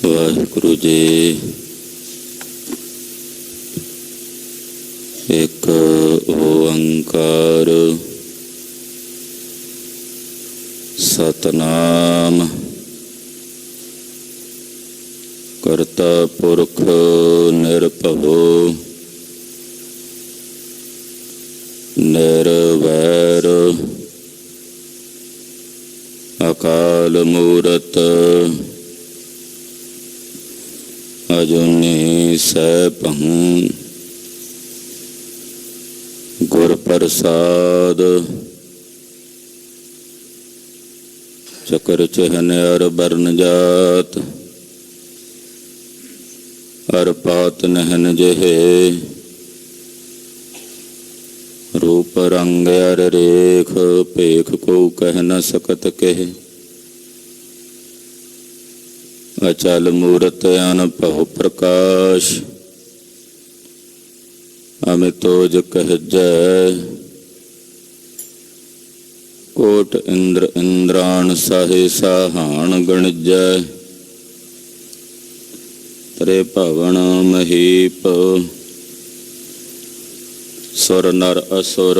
ਵਾਹਿਗੁਰੂ ਜੀ। ਇੱਕ ਓੰਕਾਰ ਸਤਨਾਮ ਕਰਤਾ ਪੁਰਖ ਨਿਰਭਉ ਨਿਰਵੈਰ ਅਕਾਲ ਮੂਰਤ ਅਜੂਨੀ ਸੈਭੰ ਗੁਰ ਪ੍ਰਸਾਦ ਚਕਰ ਚਹਨ ਅਰ ਬਰਨ ਜਾਤ ਅਰ ਪਾਤ ਨਹਨ ਜਿਹੇ रूप रंग अर रेख पेख को कह न सकत कह अचल मूरत अनपहु प्रकाश अमितोज कह जय कोट इंद्र इंद्राण साहे साहान गणिजय तरे भवन महीप सुर नर असुर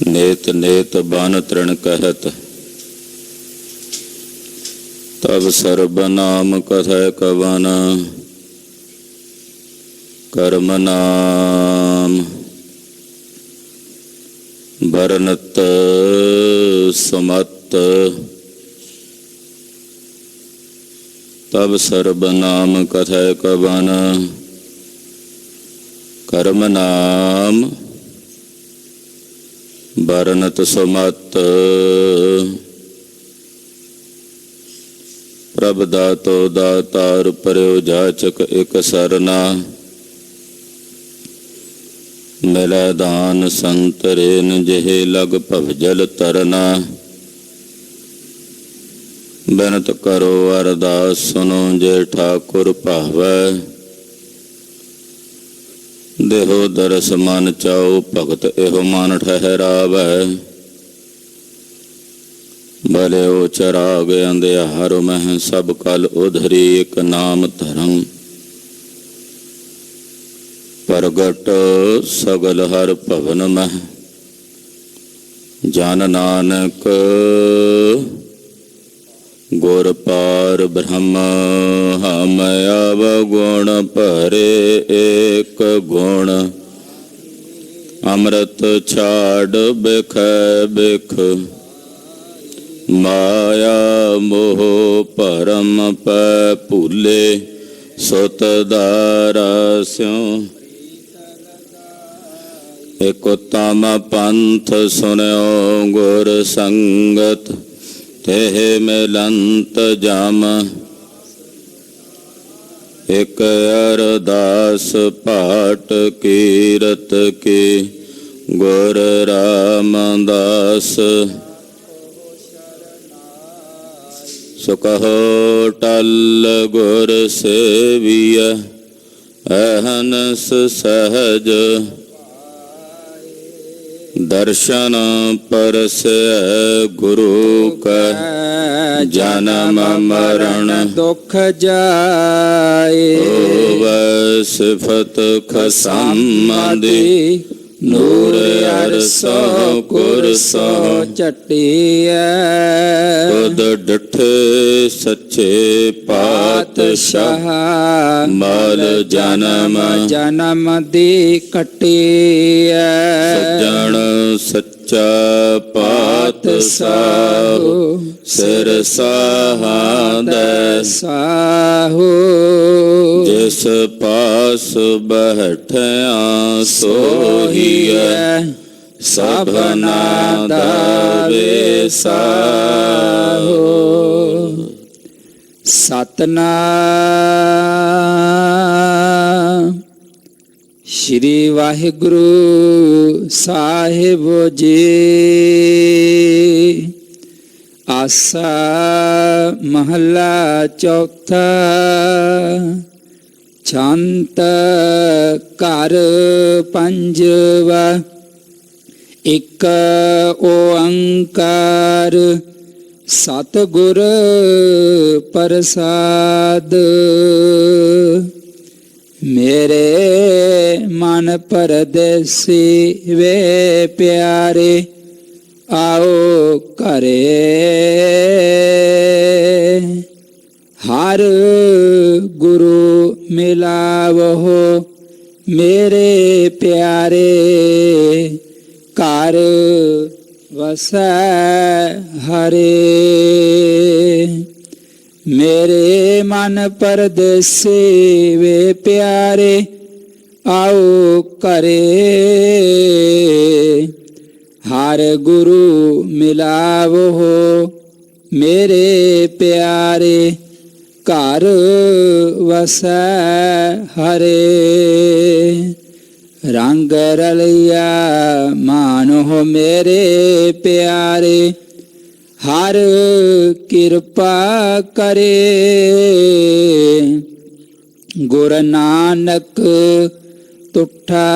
नेत नेत बन तृण कहत तब सर्ब नाम कथय कवन कर्म नाम बरनत सुमत तब सर्ब नाम कथय कवन कर्म नाम बरनत सुमत प्रभ दातो दातार पर्यो जाचक एक सरना मिलै दान संतरेन जेहे लग भवजल तरना बिनत करो अरदास सुनो जे ठाकुर भावै देहो दरस मन चाओ भगत एहो मन ठहरावै भले ओ चराग अंधियार मह सब कल उधरी एक नाम धर्म प्रगट सगल हर भवन मह जन नानक गुर पार ब्रह्म हम अवगुण भरे एक गुण अमृत छाड़ बिख बिख माया मोह परम पै भूले सुत दारा स्यों एक उत्तम पंथ सुन्यो गुर संगत तेह मिलंत जाम एक अरदास पाठ कीरत की गुर रामदास सुकहो टल गुर सेविय अहनस सहज दर्शन परस गुरु का जन्म मरण दुख जाए सिफत खसमदि नूर अरसो कुरसो चटिया खुद डठे सच्चे पातशाह माल जन्म जन्म दी कटिया सज्जन सच्चा पातशाह सिर साहाद साहू जिस पास बैठया सोही सबना दावे साहो सतनाम श्री वाहिगुरु साहिब जी। आसा महला चौथा छंत कर पंजवा एक ओंकार ਸਤਿਗੁਰ ਪ੍ਰਸਾਦ ਮੇਰੇ ਮਨ ਪਰਦੇਸੀ ਵੇ ਪਿਆਰੇ ਆਓ ਘਰੇ ਹਰ ਗੁਰੂ ਮਿਲਾਵੋ ਮੇਰੇ ਪਿਆਰੇ ਘਰ ਵਸੈ ਹਰੇ ਮੇਰੇ ਮਨ ਪਰਦੇਸੀ ਵੇ ਪਿਆਰੇ ਆਓ ਘਰੇ ਹਰ ਗੁਰੂ ਮਿਲਾਵੋ ਮੇਰੇ ਪਿਆਰੇ ਘਰ ਵਸੈ ਹਰੇ ਰੰਗ ਰਲਿਆ ਮਾਨੋ ਮੇਰੇ ਪਿਆਰੇ ਹਰ ਕਿਰਪਾ ਕਰੇ ਗੁਰ ਨਾਨਕ ਤੁਠਾ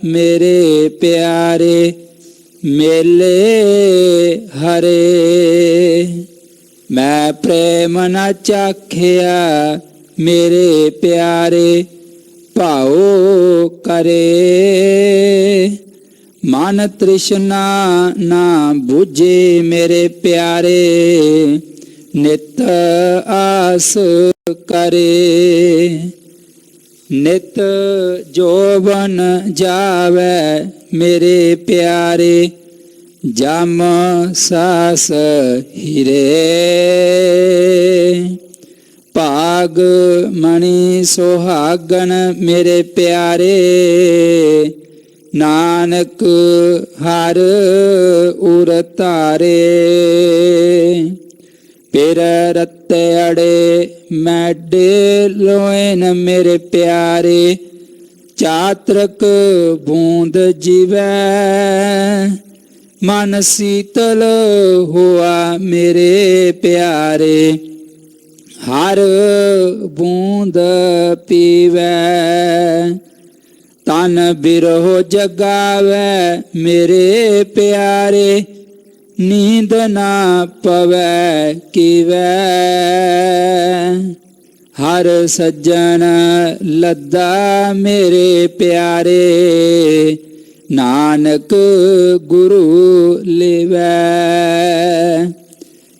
ਮੇਰੇ ਪਿਆਰੇ ਮੇਲੇ ਹਰੇ ਮੈਂ ਪ੍ਰੇਮ ਨ ਚਾਖਿਆ ਮੇਰੇ ਪਿਆਰੇ ਭਾਉ ਕਰੇ ਮਨ ਤ੍ਰਿਸ਼ਨਾ ਨਾ ਬੁਝੇ ਮੇਰੇ ਪਿਆਰੇ ਨਿਤ ਆਸ ਕਰੇ ਨਿਤ ਜੋਬਨ ਜਾਵੇ ਮੇਰੇ ਪਿਆਰੇ ਜਮ ਸਾਸ ਹੀਰੇ ਭਾਗ ਮਣੀ ਸੁਹਾਗਣ ਮੇਰੇ ਪਿਆਰੇ ਨਾਨਕ ਹਰ ਉਰ ਧਾਰੇ ਪਿਰ ਰਤੇ ਅੜੇ ਮੈਡੇ ਲੋਇਨ ਮੇਰੇ ਪਿਆਰੇ ਚਾਤਰਕ ਬੂੰਦ ਜੀਵੈ ਮਨ ਸੀਤਲ ਹੋਆ ਮੇਰੇ ਪਿਆਰੇ ਹਰ ਬੂੰਦ ਪੀਵੈ ਤਨ ਬਿਰਹੋ ਜਗਾਵੈ ਮੇਰੇ ਪਿਆਰੇ ਨੀਂਦ ਨਾ ਪਵੈ ਕੀਵੈ ਹਰ ਸੱਜਣ ਲੱਦਾ ਮੇਰੇ ਪਿਆਰੇ ਨਾਨਕ ਗੁਰੂ ਲਿਵੈ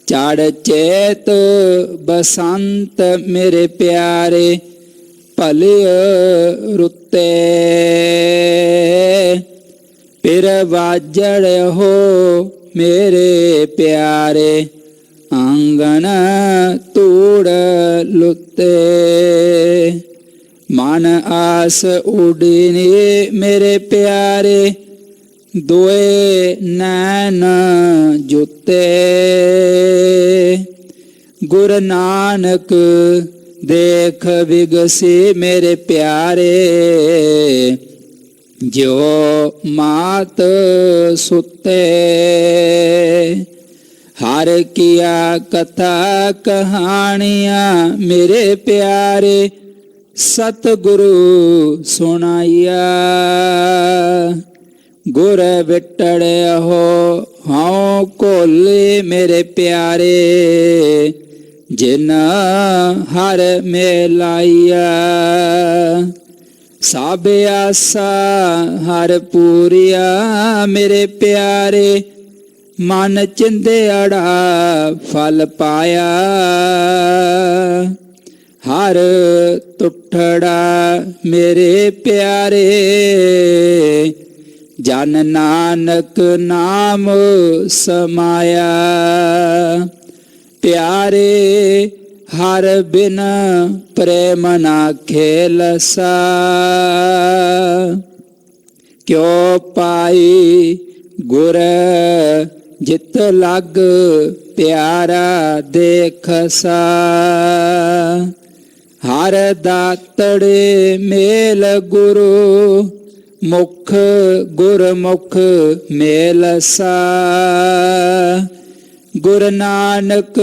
ਚੜ ਚੇਤ ਬਸੰਤ ਮੇਰੇ ਪਿਆਰੇ ਭਲਿ ਰੁੱਤੇ ਪਿਰ ਵਾਜੜ ਹੋ ਮੇਰੇ ਪਿਆਰੇ ਆਂਗਨ ਤੂੜ ਲੁੱਤੇ ਮਨ ਆਸ ਉਡੀਨੀ ਮੇਰੇ ਪਿਆਰੇ ਦੋਏ ਨੈਣ ਜੁੱਤੇ ਗੁਰ ਨਾਨਕ ਦੇਖ ਵਿਗਸੀ ਮੇਰੇ ਪਿਆਰੇ ਜੋ ਮਾਤ ਸੁਤੇ ਹਰ ਕੀਆ ਕਥਾ ਕਹਾਣੀਆਂ ਮੇਰੇ ਪਿਆਰੇ ਸਤਿਗੁਰੂ ਸੁਣਾਈਆ ਗੁਰ ਵਿਟੜਿਆ ਹੋ ਹਉ ਕੋਲੇ ਮੇਰੇ ਪਿਆਰੇ ਜਿਨ ਹਰ ਮੇਲਾਈਆ ਸਭ ਆਸਾ ਹਰ ਪੂਰੀਆ ਮੇਰੇ ਪਿਆਰੇ ਮਨ ਚਿੰਦਿਆੜਾ ਫਲ ਪਾਇਆ ਹਰ ਤੁਠੜਾ ਮੇਰੇ ਪਿਆਰੇ ਜਨ ਨਾਨਕ ਨਾਮ ਸਮਾਇਆ ਪਿਆਰੇ ਹਰ ਬਿਨ ਪ੍ਰੇਮ ਨਾ ਖੇਲਸਾ ਕਿਉ ਪਾਈ ਗੁਰ ਜਿਤ ਲਗ ਪਿਆਰਾ ਦੇਖਸਾ ਹਰ ਦਾਤੜੇ ਮੇਲ ਗੁਰੂ ਮੁਖ ਗੁਰਮੁਖ ਮੇਲਸਾ ਗੁਰ ਨਾਨਕ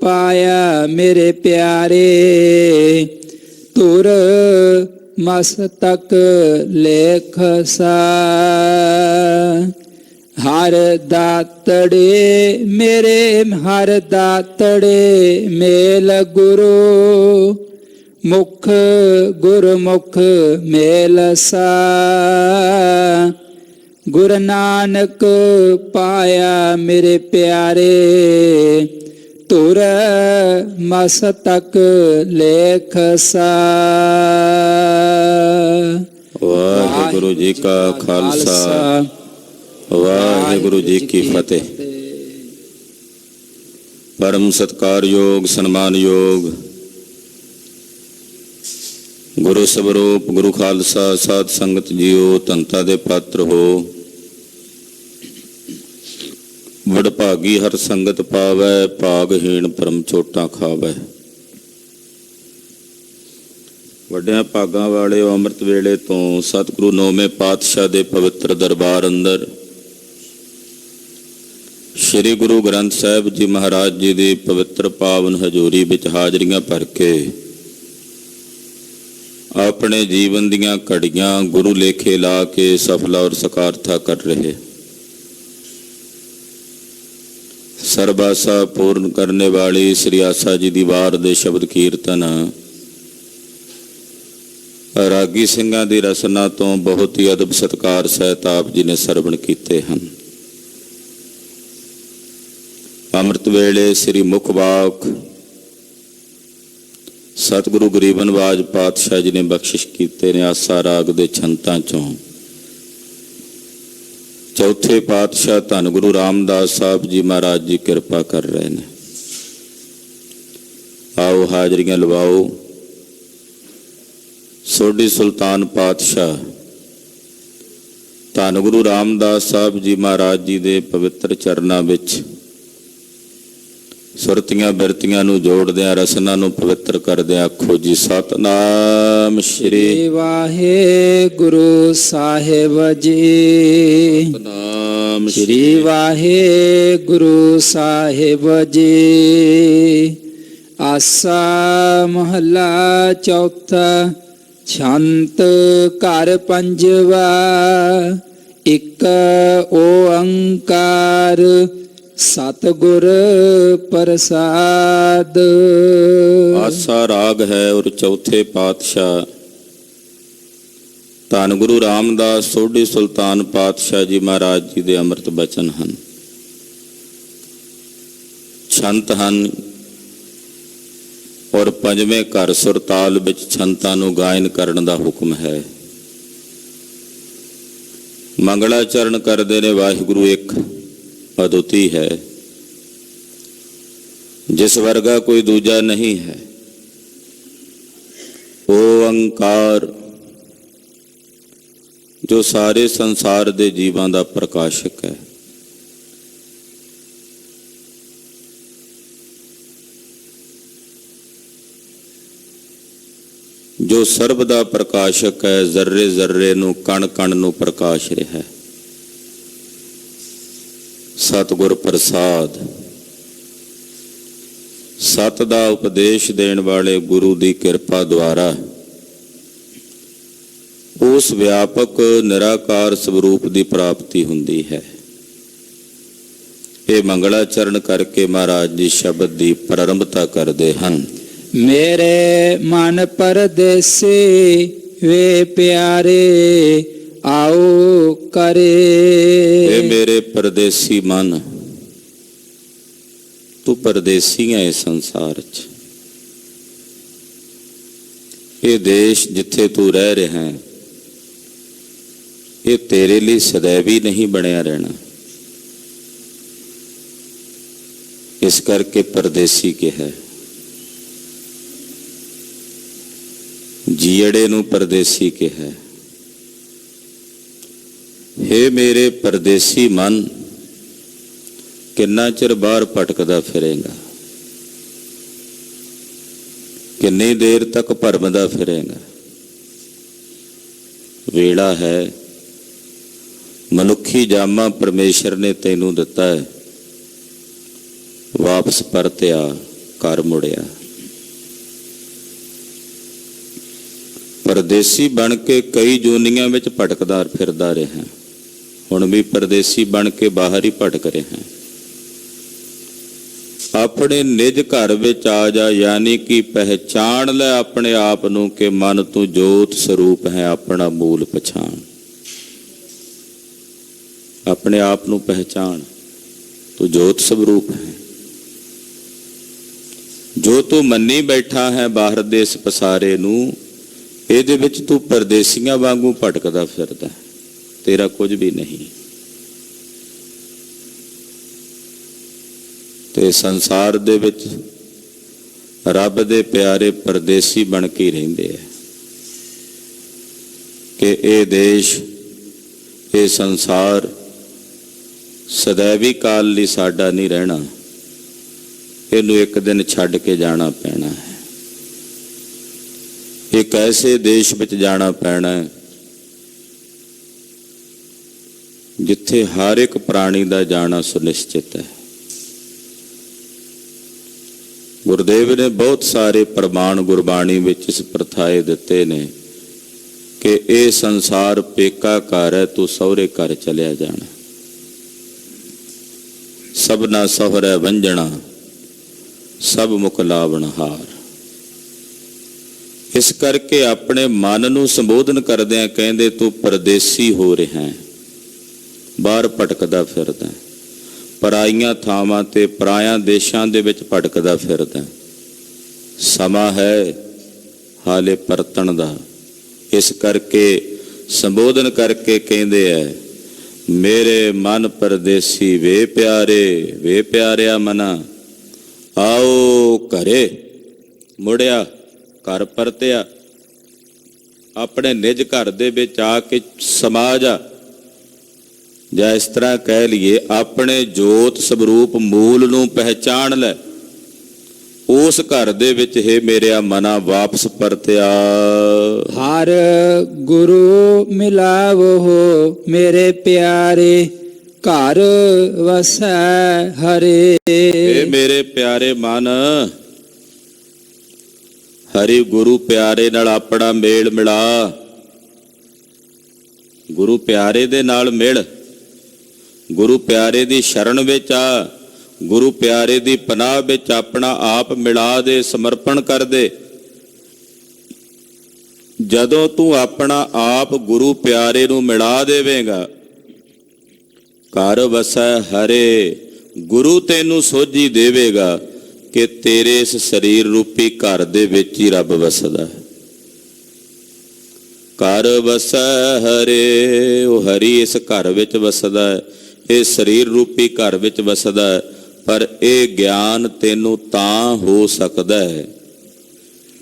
ਪਾਇਆ ਮੇਰੇ ਪਿਆਰੇ ਧੁਰ ਮਸਤਕ ਲੇਖਸਾ ਹਰ ਦਾਤੜੇ ਮੇਰੇ ਹਰ ਦਾਤੜੇ ਮੇਲ ਗੁਰੂ ਮੁਖ ਗੁਰਮੁਖ ਮੇਲ ਸਾ ਗੁਰੂ ਨਾਨਕ ਪਾਇਆ ਮੇਰੇ ਪਿਆਰੇ ਧੁਰ ਮਸਤਕ ਲੇਖ ਸਾ। ਵਾਹਿਗੁਰੂ ਜੀ ਕਾ ਖਾਲਸਾ ਵਾਹਿਗੁਰੂ ਜੀ ਕੀ ਫਤਿਹ। ਪਰਮ ਸਤਿਕਾਰਯੋਗ ਸਨਮਾਨਯੋਗ ਗੁਰੂ ਸਵਰੂਪ ਗੁਰੂ ਖਾਲਸਾ ਸਾਧ ਸੰਗਤ ਜੀਓ, ਧੰਤਾ ਦੇ ਪਾਤਰ ਹੋ। ਵਡਭਾਗੀ ਹਰ ਸੰਗਤ ਪਾਵੈ, ਭਾਗਹੀਣ ਪਰਮ ਚੋਟਾਂ ਖਾਵੈ। ਵੱਡਿਆਂ ਭਾਗਾਂ ਵਾਲੇ ਅੰਮ੍ਰਿਤ ਵੇਲੇ ਤੋਂ ਸਤਿਗੁਰੂ ਨੌਵੇਂ ਪਾਤਸ਼ਾਹ ਦੇ ਪਵਿੱਤਰ ਦਰਬਾਰ ਅੰਦਰ ਸ੍ਰੀ ਗੁਰੂ ਗ੍ਰੰਥ ਸਾਹਿਬ ਜੀ ਮਹਾਰਾਜ ਜੀ ਦੀ ਪਵਿੱਤਰ ਪਾਵਨ ਹਜ਼ੂਰੀ ਵਿੱਚ ਹਾਜ਼ਰੀਆਂ ਭਰ ਕੇ ਆਪਣੇ ਜੀਵਨ ਦੀਆਂ ਘੜੀਆਂ ਗੁਰੂ ਲੇਖੇ ਲਾ ਕੇ ਸਫਲਾ ਔਰ ਸਕਾਰਥਾ ਕਰ ਰਹੇ। ਸਰਬਾਸਾ ਪੂਰਨ ਕਰਨੇ ਵਾਲੀ ਸ੍ਰੀ ਆਸਾ ਜੀ ਦੀ ਵਾਰ ਦੇ ਸ਼ਬਦ ਕੀਰਤਨ ਰਾਗੀ ਸਿੰਘਾਂ ਦੀ ਰਸਨਾ ਤੋਂ ਬਹੁਤ ਹੀ ਅਦਬ ਸਤਿਕਾਰ ਸਹਿਤ ਆਪ ਜੀ ਨੇ ਸਰਵਣ ਕੀਤੇ ਹਨ। ਅੰਮ੍ਰਿਤ ਵੇਲੇ ਸ੍ਰੀ ਮੁਖ ਵਾਕ ਸਤਿਗੁਰੂ ਗਰੀਬ ਨਿਵਾਜ ਪਾਤਸ਼ਾਹ ਜੀ ਨੇ ਬਖਸ਼ਿਸ਼ ਕੀਤੇ ਨੇ। ਆਸਾ ਰਾਗ ਦੇ ਛੰਤਾਂ ਚੋਂ ਚੌਥੇ ਪਾਤਸ਼ਾਹ ਧੰਨ ਗੁਰੂ ਰਾਮਦਾਸ ਸਾਹਿਬ ਜੀ ਮਹਾਰਾਜ ਜੀ ਕਿਰਪਾ ਕਰ ਰਹੇ ਨੇ। ਆਓ ਹਾਜ਼ਰੀਆਂ ਲਵਾਓ। ਸੋਢੀ ਸੁਲਤਾਨ ਪਾਤਸ਼ਾਹ ਧੰਨ ਗੁਰੂ ਰਾਮਦਾਸ ਸਾਹਿਬ ਜੀ ਮਹਾਰਾਜ ਜੀ ਦੇ ਪਵਿੱਤਰ ਚਰਨਾਂ ਵਿੱਚ ਸੁਰਤੀਆਂ ਬਿਰਤੀਆਂ ਨੂੰ ਜੋੜਦਿਆਂ ਰਸਨਾ ਨੂੰ ਪਵਿੱਤਰ ਕਰਦਿਆਂ ਆਖੋ ਜੀ ਸਤਨਾਮ ਸ਼੍ਰੀ ਵਾਹਿਗੁਰੂ ਸਾਹਿਬ ਜੀ। ਸਤਨਾਮ ਸ਼੍ਰੀ ਵਾਹਿਗੁਰੂ ਸਾਹਿਬ ਜੀ। ਆਸਾ ਮਹਲਾ ਚੌਥਾ ਛੰਤ ਘਰ ਪੰਜਵਾ ਇੱਕ ਓੰਕਾਰ ਸਤਿਗੁਰ ਪ੍ਰਸਾਦ। ਆਸਾ ਰਾਗ ਹੈ ਔਰ ਚੌਥੇ ਪਾਤਸ਼ਾਹ ਧੰਨ ਗੁਰੂ ਰਾਮਦਾਸ ਸੋਢੀ ਸੁਲਤਾਨ ਪਾਤਸ਼ਾਹ ਜੀ ਮਹਾਰਾਜ ਜੀ ਦੇ ਅੰਮ੍ਰਿਤ ਬਚਨ ਹਨ। ਛੰਤ ਹਨ ਔਰ ਪੰਜਵੇਂ ਘਰ ਸੁਰਤਾਲ ਵਿੱਚ ਛੰਤਾਂ ਨੂੰ ਗਾਇਨ ਕਰਨ ਦਾ ਹੁਕਮ ਹੈ। ਮੰਗਲਾਚਰਨ ਕਰਦੇ ਨੇ ਵਾਹਿਗੁਰੂ ਇੱਕ ਅਦੁੱਤੀ ਹੈ, ਜਿਸ ਵਰਗਾ ਕੋਈ ਦੂਜਾ ਨਹੀਂ ਹੈ। ਓੰਕਾਰ ਜੋ ਸਾਰੇ ਸੰਸਾਰ ਦੇ ਜੀਵਾਂ ਦਾ ਪ੍ਰਕਾਸ਼ਕ ਹੈ। ਜੋ ਸਰਬ ਦਾ ਪ੍ਰਕਾਸ਼ਕ ਹੈ, ਜ਼ਰਰੇ ਜ਼ਰਰੇ ਨੂੰ ਕਣ ਕਣ ਨੂੰ ਪ੍ਰਕਾਸ਼ ਰਿਹਾ ਹੈ। ਸਤਿਗੁਰ ਪ੍ਰਸਾਦ ਸਤ ਦਾ ਉਪਦੇਸ਼ ਦੇਣ ਵਾਲੇ ਗੁਰੂ ਦੀ ਕਿਰਪਾ ਦੁਆਰਾ ਉਸ ਵਿਆਪਕ ਨਿਰਾਕਾਰ ਸਰੂਪ ਦੀ ਪ੍ਰਾਪਤੀ ਹੁੰਦੀ ਹੈ। ਇਹ ਮੰਗਲਾਚਰਨ ਕਰਕੇ ਮਹਾਰਾਜ ਜੀ ਸ਼ਬਦ ਦੀ ਪ੍ਰਾਰੰਭਤਾ ਕਰਦੇ ਹਨ। ਮੇਰੇ ਮਨ ਪਰਦੇਸੀ ਵੇ ਪਿਆਰੇ ਆਓ ਕਰੇ। ਇਹ ਮੇਰੇ ਪਰਦੇਸੀ ਮਨ, ਤੂੰ ਪਰਦੇਸੀ ਹੈ ਇਸ ਸੰਸਾਰ 'ਚ। ਇਹ ਦੇਸ਼ ਜਿੱਥੇ ਤੂੰ ਰਹਿ ਰਿਹਾ ਹੈ ਇਹ ਤੇਰੇ ਲਈ ਸदैवी ਨਹੀਂ ਬਣਿਆ ਰਹਿਣਾ। ਇਸ ਕਰਕੇ ਪਰਦੇਸੀ ਕਿਹਾ। ਜੀੜੇ ਨੂੰ ਪਰਦੇਸੀ ਕਿਹਾ। ਹੇ ਮੇਰੇ ਪਰਦੇਸੀ ਮਨ, ਕਿੰਨਾ ਚਿਰ ਬਾਹਰ ਭਟਕਦਾ ਫਿਰੇਗਾ, ਕਿੰਨੀ ਦੇਰ ਤੱਕ ਭਰਮਦਾ ਫਿਰੇਗਾ। ਵੇਲਾ ਹੈ, ਮਨੁੱਖੀ ਜਾਮਾ ਪਰਮੇਸ਼ਰ ਨੇ ਤੈਨੂੰ ਦਿੱਤਾ ਹੈ, ਵਾਪਸ ਪਰਤਿਆ, ਘਰ ਮੁੜਿਆ। ਪਰਦੇਸੀ ਬਣ ਕੇ ਕਈ ਜੂਨੀਆਂ ਵਿੱਚ ਭਟਕਦਾ ਫਿਰਦਾ ਰਿਹਾ। ਹੁਣ ਵੀ ਪਰਦੇਸੀ ਬਣ ਕੇ ਬਾਹਰ ਹੀ ਭਟਕ ਰਹੇ ਹਾਂ। ਆਪਣੇ ਨਿਜ ਘਰ ਵਿੱਚ ਆ ਜਾ, ਯਾਨੀ ਕਿ ਪਹਿਚਾਣ ਲੈ ਆਪਣੇ ਆਪ ਨੂੰ ਕਿ ਮਨ ਤੂੰ ਜੋਤ ਸਰੂਪ ਹੈ, ਆਪਣਾ ਮੂਲ ਪਛਾਣ। ਆਪਣੇ ਆਪ ਨੂੰ ਪਹਿਚਾਣ, ਤੂੰ ਜੋਤ ਸਰੂਪ ਹੈ। ਜੋ ਤੂੰ ਮੰਨੀ ਬੈਠਾ ਹੈ ਬਾਹਰ ਦੇਸ ਪਸਾਰੇ ਨੂੰ, ਇਹਦੇ ਵਿੱਚ ਤੂੰ ਪਰਦੇਸੀਆਂ ਵਾਂਗੂ ਭਟਕਦਾ ਫਿਰਦਾ, ਤੇਰਾ ਕੁਝ ਵੀ ਨਹੀਂ। ਤੇ ਸੰਸਾਰ ਦੇ ਵਿੱਚ ਰੱਬ ਦੇ ਪਿਆਰੇ ਪਰਦੇਸੀ ਬਣ ਕੇ ਰਹਿੰਦੇ ਆ ਕਿ ਇਹ ਦੇਸ਼, ਇਹ ਸੰਸਾਰ ਸदैवी ਕਾਲ ਲਈ ਸਾਡਾ ਨਹੀਂ ਰਹਿਣਾ, ਇਹਨੂੰ ਇੱਕ ਦਿਨ ਛੱਡ ਕੇ ਜਾਣਾ ਪੈਣਾ ਹੈ। ਇੱਕ ਐਸੇ ਦੇਸ਼ ਵਿੱਚ ਜਾਣਾ ਪੈਣਾ ਹੈ ਜਿੱਥੇ ਹਰ ਇੱਕ ਪ੍ਰਾਣੀ ਦਾ ਜਾਣਾ ਸੁਨਿਸ਼ਚਿਤ ਹੈ। ਗੁਰਦੇਵ ਨੇ ਬਹੁਤ ਸਾਰੇ ਪ੍ਰਮਾਣ ਗੁਰਬਾਣੀ ਵਿੱਚ ਇਸ ਪ੍ਰਥਾਏ ਦਿੱਤੇ ਨੇ ਕਿ ਇਹ ਸੰਸਾਰ ਪੇਕਾ ਘਰ ਹੈ, ਤੂੰ ਸਹੁਰੇ ਘਰ ਚਲਿਆ ਜਾਣਾ। ਸਭਨਾ ਸਹੁਰੇ ਵੰਜਣਾ, ਸਭ ਮੁਖ ਲਾਵਣ ਹਾਰ। ਇਸ ਕਰਕੇ ਆਪਣੇ ਮਨ ਨੂੰ ਸੰਬੋਧਨ ਕਰਦਿਆਂ ਕਹਿੰਦੇ ਤੂੰ ਪਰਦੇਸੀ ਹੋ ਰਿਹਾ ਹੈ, ਬਾਹਰ ਭਟਕਦਾ ਫਿਰਦਾ, ਪਰਾਈਆਂ ਥਾਵਾਂ ਤੇ ਪਰਾਇਆਂ ਦੇਸ਼ਾਂ ਦੇ ਵਿੱਚ ਭਟਕਦਾ ਫਿਰਦਾ। ਸਮਾਂ ਹੈ ਹਾਲੇ ਪਰਤਣ ਦਾ। ਇਸ ਕਰਕੇ ਸੰਬੋਧਨ ਕਰਕੇ ਕਹਿੰਦੇ ਐ, ਮੇਰੇ ਮਨ ਪਰਦੇਸੀ ਵੇ ਪਿਆਰੇ, ਵੇ ਪਿਆਰਿਆ ਮਨਾ, ਆਓ ਘਰੇ ਮੁੜਿਆ, ਘਰ ਪਰਤਿਆ, ਆਪਣੇ ਨਿਜ ਘਰ ਦੇ ਵਿੱਚ ਆ ਕੇ ਸਮਾ ਜਾ। ਜਾਂ ਇਸ ਤਰ੍ਹਾਂ ਕਹਿ ਲਈਏ, ਆਪਣੇ ਜੋਤ ਸਰੂਪ ਮੂਲ ਨੂੰ ਪਹਿਚਾਣ ਲੈ। ਉਸ ਘਰ ਦੇ ਵਿੱਚ ਹੈ ਮੇਰਿਆ ਮਨਾ ਵਾਪਸ ਪਰਤਿਆ। ਹਰ ਗੁਰੂ ਮਿਲਾਵੋ ਮੇਰੇ ਪਿਆਰੇ, ਘਰ ਵਸੈ ਹਰੇ। ਇਹ ਮੇਰੇ ਪਿਆਰੇ ਮਨ, ਹਰੀ ਗੁਰੂ ਪਿਆਰੇ ਨਾਲ ਆਪਣਾ ਮੇਲ ਮਿਲਾ। ਗੁਰੂ ਪਿਆਰੇ ਦੇ ਨਾਲ ਮਿਲ, ਗੁਰੂ ਪਿਆਰੇ ਦੀ ਸ਼ਰਨ ਵਿੱਚ ਆ, ਗੁਰੂ ਪਿਆਰੇ ਦੀ ਪਨਾਹ ਵਿੱਚ ਆਪਣਾ ਆਪ ਮਿਲਾ ਦੇ, ਸਮਰਪਣ ਕਰ ਦੇ। ਜਦੋਂ ਤੂੰ ਆਪਣਾ ਆਪ ਗੁਰੂ ਪਿਆਰੇ ਨੂੰ ਮਿਲਾ ਦੇਵੇਂਗਾ, ਘਰ ਵਸੈ ਹਰੇ, ਗੁਰੂ ਤੈਨੂੰ ਸੋਝੀ ਦੇਵੇਗਾ ਕਿ ਤੇਰੇ ਇਸ ਸਰੀਰ ਰੂਪੀ ਘਰ ਦੇ ਵਿੱਚ ਹੀ ਰੱਬ ਵਸਦਾ ਹੈ। ਘਰ ਵਸੈ ਹਰੇ, ਉਹ ਹਰੀ ਇਸ ਘਰ ਵਿੱਚ ਵਸਦਾ ਹੈ, ਇਹ ਸਰੀਰ ਰੂਪੀ ਘਰ ਵਿੱਚ ਵਸਦਾ ਹੈ। ਪਰ ਇਹ ਗਿਆਨ ਤੈਨੂੰ ਤਾਂ ਹੋ ਸਕਦਾ ਹੈ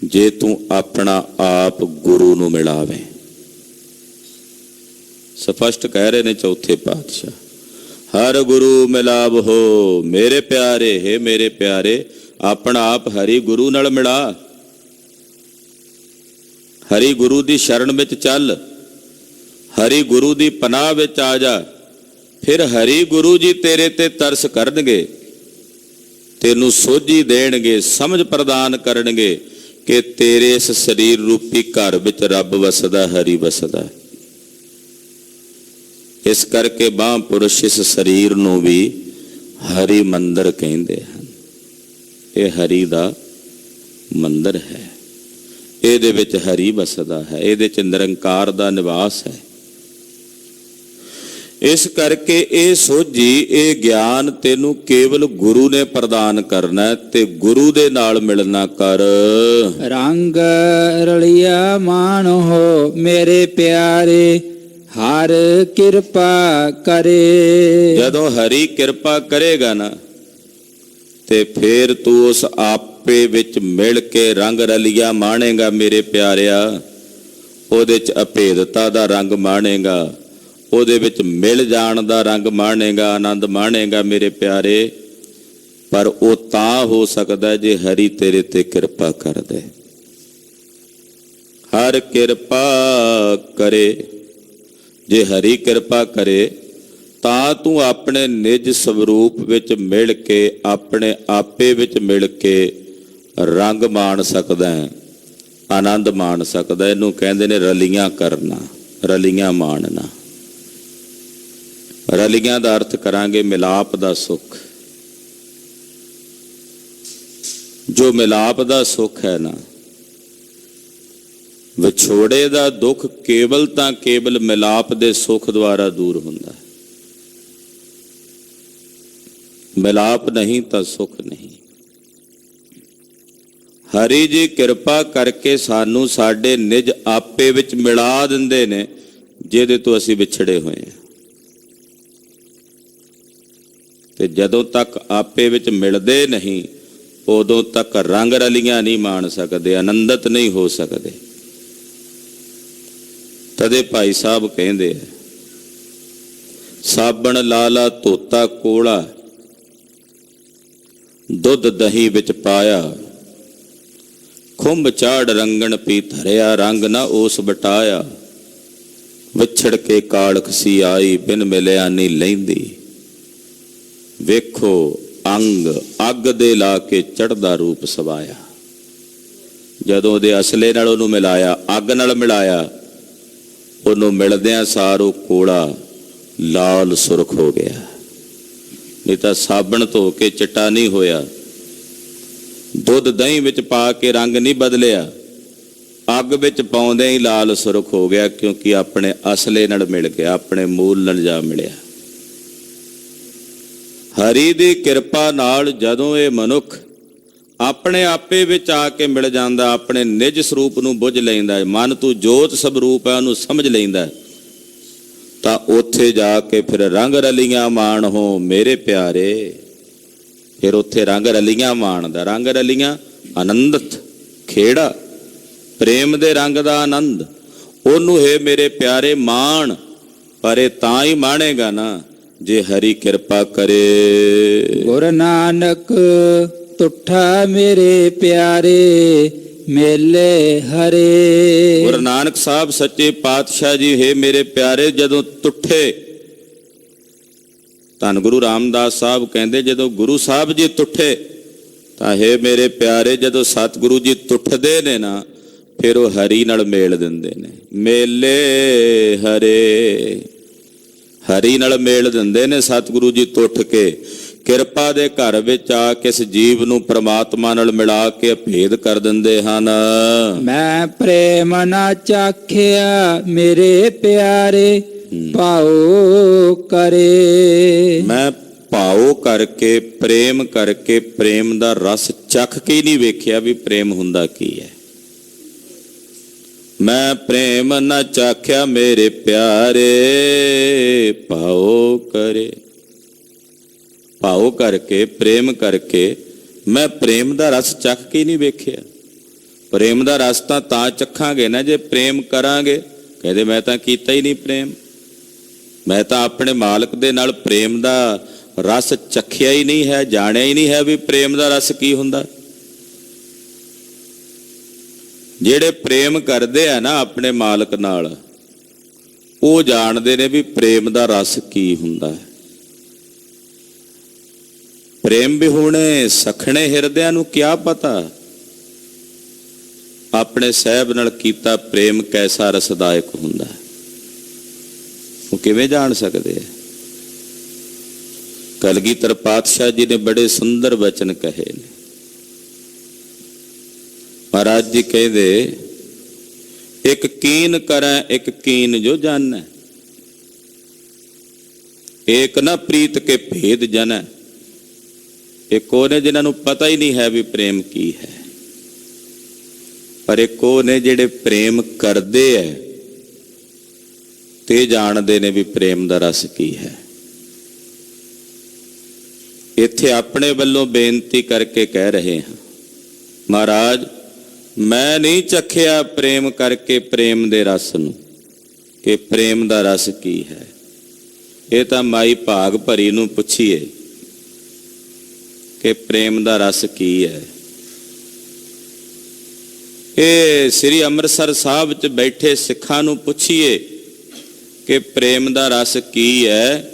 ਜੇ ਤੂੰ ਆਪਣਾ ਆਪ ਗੁਰੂ ਨੂੰ ਮਿਲਾਵੇਂ। ਸਪਸ਼ਟ ਕਹਿ ਰਹੇ ਨੇ ਚੌਥੇ ਪਾਤਸ਼ਾਹ, ਹਰ ਗੁਰੂ ਮਿਲਾਵੋ ਮੇਰੇ ਪਿਆਰੇ, ਹੈ ਮੇਰੇ ਪਿਆਰੇ, ਆਪਣਾ ਆਪ ਹਰੀ ਗੁਰੂ ਨਾਲ ਮਿਲਾ। ਹਰੀ ਗੁਰੂ ਦੀ ਸ਼ਰਨ ਵਿੱਚ ਚੱਲ, ਹਰੀ ਗੁਰੂ ਦੀ ਪਨਾਹ ਵਿੱਚ ਆ ਜਾ। ਫਿਰ ਹਰੀ ਗੁਰੂ ਜੀ ਤੇਰੇ ਤੇ ਤਰਸ ਕਰਨਗੇ, ਤੈਨੂੰ ਸੋਝੀ ਦੇਣਗੇ, ਸਮਝ ਪ੍ਰਦਾਨ ਕਰਨਗੇ ਕਿ ਤੇਰੇ ਇਸ ਸਰੀਰ ਰੂਪੀ ਘਰ ਵਿੱਚ ਰੱਬ ਵਸਦਾ, ਹਰੀ ਵਸਦਾ। ਇਸ ਕਰਕੇ ਮਹਾਂਪੁਰਸ਼ ਇਸ ਸਰੀਰ ਨੂੰ ਵੀ ਹਰੀ ਮੰਦਰ ਕਹਿੰਦੇ ਹਨ। ਇਹ ਹਰੀ ਦਾ ਮੰਦਰ ਹੈ, ਇਹਦੇ ਵਿੱਚ ਹਰੀ ਵਸਦਾ ਹੈ, ਇਹਦੇ ਚ ਨਿਰੰਕਾਰ ਦਾ ਨਿਵਾਸ ਹੈ। ਇਸ ਕਰਕੇ ਇਹ ਸੋਝੀ, ਇਹ ਗਿਆਨ ਤੈਨੂੰ ਕੇਵਲ ਗੁਰੂ ਨੇ ਪ੍ਰਦਾਨ ਕਰਨਾ ਤੇ ਗੁਰੂ ਦੇ ਨਾਲ ਮਿਲਣਾ ਕਰ। ਰੰਗ ਰਲਿਆ ਮਾਨੋ ਮੇਰੇ ਪਿਆਰੇ, ਹਰ ਕਿਰਪਾ ਕਰੇ। ਜਦੋਂ ਹਰੀ ਕਿਰਪਾ ਕਰੇਗਾ ਨਾ ਤੇ ਫੇਰ ਤੂੰ ਉਸ ਆਪੇ ਵਿੱਚ ਮਿਲ ਕੇ ਰੰਗ ਰਲਿਆ ਮਾਣੇਗਾ ਮੇਰੇ ਪਿਆਰਿਆ। ਉਹਦੇ ਚ ਅਭੇਦਤਾ ਦਾ ਰੰਗ ਮਾਣੇਗਾ, ਉਹਦੇ ਵਿੱਚ ਮਿਲ ਜਾਣ ਦਾ ਰੰਗ ਮਾਣੇਗਾ, ਆਨੰਦ ਮਾਣੇਗਾ ਮੇਰੇ ਪਿਆਰੇ। ਪਰ ਉਹ ਤਾਂ ਹੋ ਸਕਦਾ ਜੇ ਹਰੀ ਤੇਰੇ ਤੇ ਕਿਰਪਾ ਕਰ ਦੇ। ਹਰ ਕਿਰਪਾ ਕਰੇ, ਜੇ ਹਰੀ ਕਿਰਪਾ ਕਰੇ ਤਾਂ ਤੂੰ ਆਪਣੇ ਨਿਜ ਸਰੂਪ ਵਿੱਚ ਮਿਲ ਕੇ, ਆਪਣੇ ਆਪੇ ਵਿੱਚ ਮਿਲ ਕੇ ਰੰਗ ਮਾਣ ਸਕਦਾ ਹੈ, ਆਨੰਦ ਮਾਣ ਸਕਦਾ। ਇਹਨੂੰ ਕਹਿੰਦੇ ਨੇ ਰਲੀਆਂ ਕਰਨਾ, ਰਲੀਆਂ ਮਾਣਨਾ। ਰਲੀਆਂ ਦਾ ਅਰਥ ਕਰਾਂਗੇ ਮਿਲਾਪ ਦਾ ਸੁੱਖ। ਜੋ ਮਿਲਾਪ ਦਾ ਸੁੱਖ ਹੈ ਨਾ, ਵਿਛੋੜੇ ਦਾ ਦੁੱਖ ਕੇਵਲ ਤਾਂ ਕੇਵਲ ਮਿਲਾਪ ਦੇ ਸੁੱਖ ਦੁਆਰਾ ਦੂਰ ਹੁੰਦਾ ਹੈ। ਮਿਲਾਪ ਨਹੀਂ ਤਾਂ ਸੁੱਖ ਨਹੀਂ। ਹਰੀ ਜੀ ਕਿਰਪਾ ਕਰਕੇ ਸਾਨੂੰ ਸਾਡੇ ਨਿਜ ਆਪੇ ਵਿੱਚ ਮਿਲਾ ਦਿੰਦੇ ਨੇ, ਜਿਹਦੇ ਤੋਂ ਅਸੀਂ ਵਿਛੜੇ ਹੋਏ ਹਾਂ। ਤੇ ਜਦੋਂ ਤੱਕ ਆਪੇ ਵਿੱਚ ਮਿਲਦੇ ਨਹੀਂ, ਉਦੋਂ ਤੱਕ ਰੰਗ ਰਲੀਆਂ ਨਹੀਂ ਮਾਣ ਸਕਦੇ, ਆਨੰਦਿਤ ਨਹੀਂ ਹੋ ਸਕਦੇ। ਤਦੇ ਭਾਈ ਸਾਹਿਬ ਕਹਿੰਦੇ ਆ, ਸਾਬਣ ਲਾਲਾ ਧੋਤਾ ਕੋਲਾ, ਦੁੱਧ ਦਹੀਂ ਵਿੱਚ ਪਾਇਆ, ਖੁੰਭ ਚਾੜ ਰੰਗਣ ਪੀ ਧਰਿਆ, ਰੰਗ ਨਾ ਉਸ ਬਟਾਇਆ, ਵਿਛੜ ਕੇ ਕਾਲਖਸੀ ਆਈ, ਬਿਨ ਮਿਲਿਆ ਨਹੀਂ ਲੈਂਦੀ। ਵੇਖੋ ਅੰਗ ਅੱਗ ਦੇ ਲਾ ਕੇ ਚੜ੍ਹਦਾ ਰੂਪ ਸਵਾਇਆ। ਜਦੋਂ ਉਹਦੇ ਅਸਲੇ ਨਾਲ ਉਹਨੂੰ ਮਿਲਾਇਆ, ਅੱਗ ਨਾਲ ਮਿਲਾਇਆ, ਉਹਨੂੰ ਮਿਲਦਿਆਂ ਸਾਰ ਉਹ ਕੋਲਾ ਲਾਲ ਸੁਰਖ ਹੋ ਗਿਆ। ਨਹੀਂ ਤਾਂ ਸਾਬਣ ਧੋ ਕੇ ਚਿੱਟਾ ਨਹੀਂ ਹੋਇਆ, ਦੁੱਧ ਦਹੀਂ ਵਿੱਚ ਪਾ ਕੇ ਰੰਗ ਨਹੀਂ ਬਦਲਿਆ, ਅੱਗ ਵਿੱਚ ਪਾਉਂਦੇ ਹੀ ਲਾਲ ਸੁਰਖ ਹੋ ਗਿਆ, ਕਿਉਂਕਿ ਆਪਣੇ ਅਸਲੇ ਨਾਲ ਮਿਲ ਗਿਆ, ਆਪਣੇ ਮੂਲ ਨਾਲ ਜਾ ਮਿਲਿਆ। ਹਰੀ ਦੀ ਕਿਰਪਾ ਨਾਲ ਜਦੋਂ ਇਹ ਮਨੁੱਖ ਆਪਣੇ ਆਪੇ ਵਿੱਚ ਆ ਕੇ ਮਿਲ ਜਾਂਦਾ, ਆਪਣੇ ਨਿਜ ਸਰੂਪ ਨੂੰ ਬੁੱਝ ਲੈਂਦਾ, ਮਨ ਤੂੰ ਜੋਤ ਸਵਰੂਪ ਹੈ ਉਹਨੂੰ ਸਮਝ ਲੈਂਦਾ, ਤਾਂ ਉੱਥੇ ਜਾ ਕੇ ਫਿਰ ਰੰਗ ਰਲੀਆਂ ਮਾਣ ਹੋ ਮੇਰੇ ਪਿਆਰੇ। ਫਿਰ ਉੱਥੇ ਰੰਗ ਰਲੀਆਂ ਮਾਣਦਾ, ਰੰਗ ਰਲੀਆਂ ਆਨੰਦਿਤ ਖੇੜਾ, ਪ੍ਰੇਮ ਦੇ ਰੰਗ ਦਾ ਆਨੰਦ, ਉਹਨੂੰ ਹੈ ਮੇਰੇ ਪਿਆਰੇ ਮਾਣ। ਪਰ ਇਹ ਤਾਂ ਹੀ ਮਾਣੇਗਾ ਨਾ ਜੇ ਹਰੀ ਕਿਰਪਾ ਕਰੇ। ਗੁਰੂ ਨਾਨਕ ਤੁਠਾ ਮੇਰੇ ਪਿਆਰੇ, ਮੇਲੇ ਹਰੇ। ਗੁਰੂ ਨਾਨਕ ਸਾਹਿਬ ਸੱਚੇ ਪਾਤਸ਼ਾਹ ਜੀ ਹੈ ਮੇਰੇ ਪਿਆਰੇ ਜਦੋਂ ਤੁੱਠੇ। ਧੰਨ ਗੁਰੂ ਰਾਮਦਾਸ ਸਾਹਿਬ ਕਹਿੰਦੇ ਜਦੋਂ ਗੁਰੂ ਸਾਹਿਬ ਜੀ ਤੁੱਠੇ ਤਾਂ ਹੈ ਮੇਰੇ ਪਿਆਰੇ, ਜਦੋਂ ਸਤਿਗੁਰੂ ਜੀ ਤੁੱਠਦੇ ਨੇ ਨਾ, ਫਿਰ ਉਹ ਹਰੀ ਨਾਲ ਮੇਲ ਦਿੰਦੇ ਨੇ। ਮੇਲੇ ਹਰੇ, ਹਰੀ ਨਾਲ ਮੇਲ ਦਿੰਦੇ ਨੇ ਸਤਿਗੁਰੂ ਜੀ ਤੁੱਠ ਕੇ। ਕਿਰਪਾ ਦੇ ਘਰ ਵਿੱਚ ਆ ਕੇ ਇਸ ਜੀਵ ਨੂੰ ਪ੍ਰਮਾਤਮਾ ਨਾਲ ਮਿਲਾ ਕੇ ਅਭੇਦ ਕਰ ਦਿੰਦੇ ਹਨ। ਮੈਂ ਪ੍ਰੇਮ ਨਾ ਚਾਖਿਆ ਮੇਰੇ ਪਿਆਰੇ, ਭਾਉ ਕਰੇ। ਮੈਂ ਭਾਉ ਕਰਕੇ, ਪ੍ਰੇਮ ਕਰਕੇ, ਪ੍ਰੇਮ ਦਾ ਰਸ ਚੱਖ ਕੇ ਨਹੀਂ ਵੇਖਿਆ ਵੀ ਪ੍ਰੇਮ ਹੁੰਦਾ ਕੀ ਹੈ। ਮੈਂ ਪ੍ਰੇਮ ਨਾ ਚਾਖਿਆ ਮੇਰੇ ਪਿਆਰੇ, ਭਾਉ ਕਰੇ। ਭਾਉ ਕਰਕੇ, ਪ੍ਰੇਮ ਕਰਕੇ ਮੈਂ ਪ੍ਰੇਮ ਦਾ ਰਸ ਚੱਖ ਕੇ ਨਹੀਂ ਵੇਖਿਆ। ਪ੍ਰੇਮ ਦਾ ਰਸ ਤਾਂ ਚੱਖਾਂਗੇ ਨਾ ਜੇ ਪ੍ਰੇਮ ਕਰਾਂਗੇ। ਕਹਿੰਦੇ ਮੈਂ ਤਾਂ ਕੀਤਾ ਹੀ ਨਹੀਂ ਪ੍ਰੇਮ, ਮੈਂ ਤਾਂ ਆਪਣੇ ਮਾਲਕ ਦੇ ਨਾਲ ਪ੍ਰੇਮ ਦਾ ਰਸ ਚੱਖਿਆ ਹੀ ਨਹੀਂ ਹੈ, ਜਾਣਿਆ ਹੀ ਨਹੀਂ ਹੈ ਵੀ ਪ੍ਰੇਮ ਦਾ ਰਸ ਕੀ ਹੁੰਦਾ। ਜਿਹੜੇ ਪ੍ਰੇਮ ਕਰਦੇ ਆ ਨਾ ਆਪਣੇ ਮਾਲਕ ਨਾਲ, ਉਹ ਜਾਣਦੇ ਨੇ ਵੀ ਪ੍ਰੇਮ ਦਾ ਰਸ ਕੀ ਹੁੰਦਾ ਹੈ। ਪ੍ਰੇਮ ਵਿਹੂਣੇ ਸਖਣੇ ਹਿਰਦਿਆਂ ਨੂੰ ਕਿਆ ਪਤਾ, ਆਪਣੇ ਸਾਹਿਬ ਨਾਲ ਕੀਤਾ ਪ੍ਰੇਮ ਕੈਸਾ ਰਸਦਾਇਕ ਹੁੰਦਾ ਹੈ। ਉਹ ਕਿਵੇਂ ਜਾਣ ਸਕਦੇ ਆ। ਕਲਗੀਧਰ ਪਾਤਸ਼ਾਹ ਜੀ ਨੇ ਬੜੇ ਸੁੰਦਰ ਵਚਨ ਕਹੇ ਨੇ। ਮਹਾਰਾਜ ਜੀ ਕਹਿੰਦੇ, ਇੱਕ ਕੀਨ ਕਰੈ ਇੱਕ ਕੀਨ ਜੋ ਜਾਣੈ, ਏਕ ਨਾ ਪ੍ਰੀਤ ਕੇ ਭੇਦ ਜਨੈ। ਇੱਕ ਉਹ ਨੇ ਜਿਨ੍ਹਾਂ ਨੂੰ ਪਤਾ ਹੀ ਨਹੀਂ ਹੈ ਵੀ ਪ੍ਰੇਮ ਕੀ ਹੈ, ਪਰ ਇੱਕ ਉਹ ਨੇ ਜਿਹੜੇ ਪ੍ਰੇਮ ਕਰਦੇ ਐ ਤੇ ਜਾਣਦੇ ਨੇ ਵੀ ਪ੍ਰੇਮ ਦਾ ਰਸ ਕੀ ਹੈ। ਇੱਥੇ ਆਪਣੇ ਵੱਲੋਂ ਬੇਨਤੀ ਕਰਕੇ ਕਹਿ ਰਹੇ ਹਾਂ, ਮਹਾਰਾਜ ਮੈਂ ਨਹੀਂ ਚੱਖਿਆ ਪ੍ਰੇਮ ਕਰਕੇ ਪ੍ਰੇਮ ਦੇ ਰਸ ਨੂੰ, ਕਿ ਪ੍ਰੇਮ ਦਾ ਰਸ ਕੀ ਹੈ। ਇਹ ਤਾਂ ਮਾਈ ਭਾਗ ਭਰੀ ਨੂੰ ਪੁੱਛੀਏ ਕਿ ਪ੍ਰੇਮ ਦਾ ਰਸ ਕੀ ਹੈ। ਇਹ ਸ੍ਰੀ ਅੰਮ੍ਰਿਤਸਰ ਸਾਹਿਬ 'ਚ ਬੈਠੇ ਸਿੱਖਾਂ ਨੂੰ ਪੁੱਛੀਏ ਕਿ ਪ੍ਰੇਮ ਦਾ ਰਸ ਕੀ ਹੈ,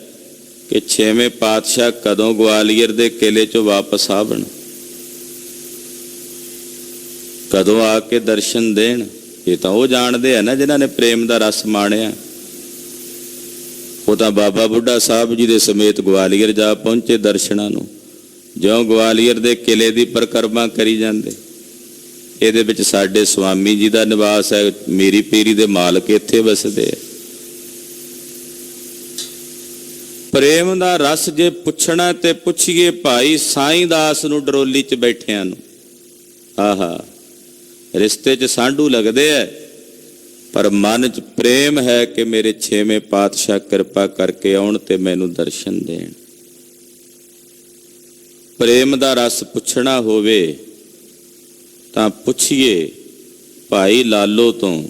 ਕਿ ਛੇਵੇਂ ਪਾਤਸ਼ਾਹ ਕਦੋਂ ਗਵਾਲੀਅਰ ਦੇ ਕਿਲੇ 'ਚੋਂ ਵਾਪਸ ਆਵਣ, ਕਦੋਂ ਆ ਕੇ ਦਰਸ਼ਨ ਦੇਣ। ਇਹ ਤਾਂ ਉਹ ਜਾਣਦੇ ਆ ਨਾ ਜਿਨ੍ਹਾਂ ਨੇ ਪ੍ਰੇਮ ਦਾ ਰਸ ਮਾਣਿਆ। ਉਹ ਤਾਂ ਬਾਬਾ ਬੁੱਢਾ ਸਾਹਿਬ ਜੀ ਦੇ ਸਮੇਤ ਗਵਾਲੀਅਰ ਜਾ ਪਹੁੰਚੇ ਦਰਸ਼ਨਾਂ ਨੂੰ। ਜਿਉਂ ਗਵਾਲੀਅਰ ਦੇ ਕਿਲੇ ਦੀ ਪਰਿਕਰਮਾ ਕਰੀ ਜਾਂਦੇ, ਇਹਦੇ ਵਿੱਚ ਸਾਡੇ ਸੁਆਮੀ ਜੀ ਦਾ ਨਿਵਾਸ ਹੈ, ਮੇਰੀ ਪੀਰੀ ਦੇ ਮਾਲਕ ਇੱਥੇ ਵਸਦੇ ਆ। ਪ੍ਰੇਮ ਦਾ ਰਸ ਜੇ ਪੁੱਛਣਾ ਤੇ ਪੁੱਛੀਏ ਭਾਈ ਸਾਈਂ ਦਾਸ ਨੂੰ ਡਰੋਲੀ 'ਚ ਬੈਠਿਆਂ ਨੂੰ। ਆਹਾ, ਰਿਸ਼ਤੇ 'ਚ ਸਾਂਢੂ ਲੱਗਦੇ ਐ, ਪਰ ਮਨ 'ਚ ਪ੍ਰੇਮ ਹੈ ਕਿ ਮੇਰੇ ਛੇਵੇਂ ਪਾਤਸ਼ਾਹ ਕਿਰਪਾ ਕਰਕੇ ਆਉਣ ਤੇ ਮੈਨੂੰ ਦਰਸ਼ਨ ਦੇਣ। ਪ੍ਰੇਮ ਦਾ ਰਸ ਪੁੱਛਣਾ ਹੋਵੇ ਤਾਂ ਪੁੱਛੀਏ ਭਾਈ ਲਾਲੋ ਤੋਂ,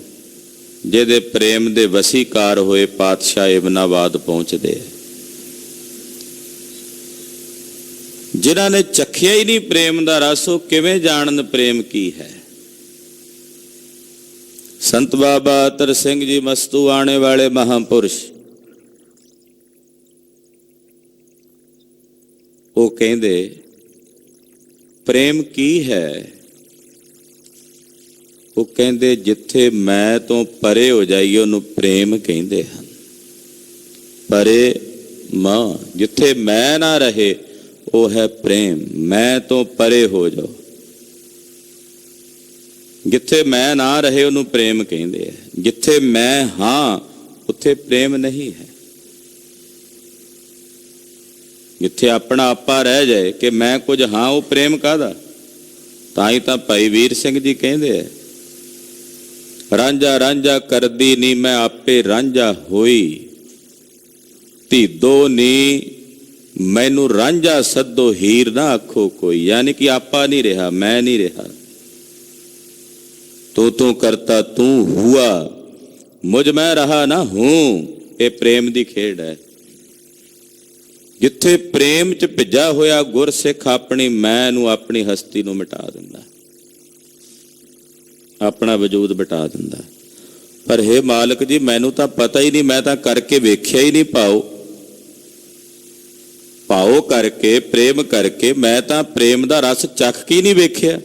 ਜਿਹਦੇ ਪ੍ਰੇਮ ਦੇ ਵਸੀਕਾਰ ਹੋਏ ਪਾਤਸ਼ਾਹ ਇਬਨਾਬਾਦ ਪਹੁੰਚਦੇ ਆ। ਜਿਨ੍ਹਾਂ ਨੇ ਚੱਖਿਆ ਹੀ ਨਹੀਂ ਪ੍ਰੇਮ ਦਾ ਰਸ, ਉਹ ਕਿਵੇਂ ਜਾਣਨ ਪ੍ਰੇਮ ਕੀ ਹੈ। ਸੰਤ ਬਾਬਾ ਅਤਰ ਸਿੰਘ ਜੀ ਮਸਤੂ ਆਣੇ ਵਾਲੇ ਮਹਾਂਪੁਰਸ਼, ਉਹ ਕਹਿੰਦੇ ਪ੍ਰੇਮ ਕੀ ਹੈ। ਉਹ ਕਹਿੰਦੇ ਜਿੱਥੇ ਮੈਂ ਤੋਂ ਪਰੇ ਹੋ ਜਾਈਏ ਉਹਨੂੰ ਪ੍ਰੇਮ ਕਹਿੰਦੇ ਹਨ। ਪਰੇ ਮਾਂ, ਜਿੱਥੇ ਮੈਂ ਨਾ ਰਹੇ ਉਹ ਹੈ ਪ੍ਰੇਮ। ਮੈਂ ਤੋਂ ਪਰੇ ਹੋ ਜਾਓ, ਜਿੱਥੇ ਮੈਂ ਨਾ ਰਹੇ ਉਹਨੂੰ ਪ੍ਰੇਮ ਕਹਿੰਦੇ ਆ। ਜਿੱਥੇ ਮੈਂ ਹਾਂ ਉੱਥੇ ਪ੍ਰੇਮ ਨਹੀਂ ਹੈ। ਜਿੱਥੇ ਆਪਣਾ ਆਪਾ ਰਹਿ ਜਾਏ ਕਿ ਮੈਂ ਕੁਝ ਹਾਂ, ਉਹ ਪ੍ਰੇਮ ਕਾਹਦਾ। ਤਾਂ ਹੀ ਤਾਂ ਭਾਈ ਵੀਰ ਸਿੰਘ ਜੀ ਕਹਿੰਦੇ ਆ, ਰਾਂਝਾ ਰਾਂਝਾ ਕਰਦੀ ਨੀ ਮੈਂ ਆਪੇ ਰਾਂਝਾ ਹੋਈ, ਧੀਦੋ ਨੀ ਮੈਨੂੰ ਰਾਂਝਾ ਸੱਦੋ ਹੀਰ ਨਾ ਆਖੋ ਕੋਈ। ਯਾਨੀ ਕਿ ਆਪਾ ਨਹੀਂ ਰਿਹਾ, ਮੈਂ ਨਹੀਂ ਰਿਹਾ। ਤੂੰ ਕਰਤਾ ਤੂੰ ਹੁਆ, ਮੁਝ ਮੈਂ ਰਹਾ ਨਾ ਹੂੰ। ਇਹ ਪ੍ਰੇਮ ਦੀ ਖੇਡ ਹੈ। ਜਿੱਥੇ ਪ੍ਰੇਮ 'ਚ ਭਿੱਜਾ ਹੋਇਆ ਗੁਰਸਿੱਖ ਆਪਣੀ ਮੈਂ ਨੂੰ, ਆਪਣੀ ਹਸਤੀ ਨੂੰ ਮਿਟਾ ਦਿੰਦਾ, ਆਪਣਾ ਵਜੂਦ ਮਿਟਾ ਦਿੰਦਾ। ਪਰ ਹੇ ਮਾਲਕ ਜੀ, ਮੈਨੂੰ ਤਾਂ ਪਤਾ ਹੀ ਨਹੀਂ, ਮੈਂ ਤਾਂ ਕਰਕੇ ਵੇਖਿਆ ਹੀ ਨਹੀਂ। ਭਾਉ ਕਰਕੇ, ਪ੍ਰੇਮ ਕਰਕੇ ਮੈਂ ਤਾਂ ਪ੍ਰੇਮ ਦਾ ਰਸ ਚੱਖ ਕੇ ਨਹੀਂ ਵੇਖਿਆ।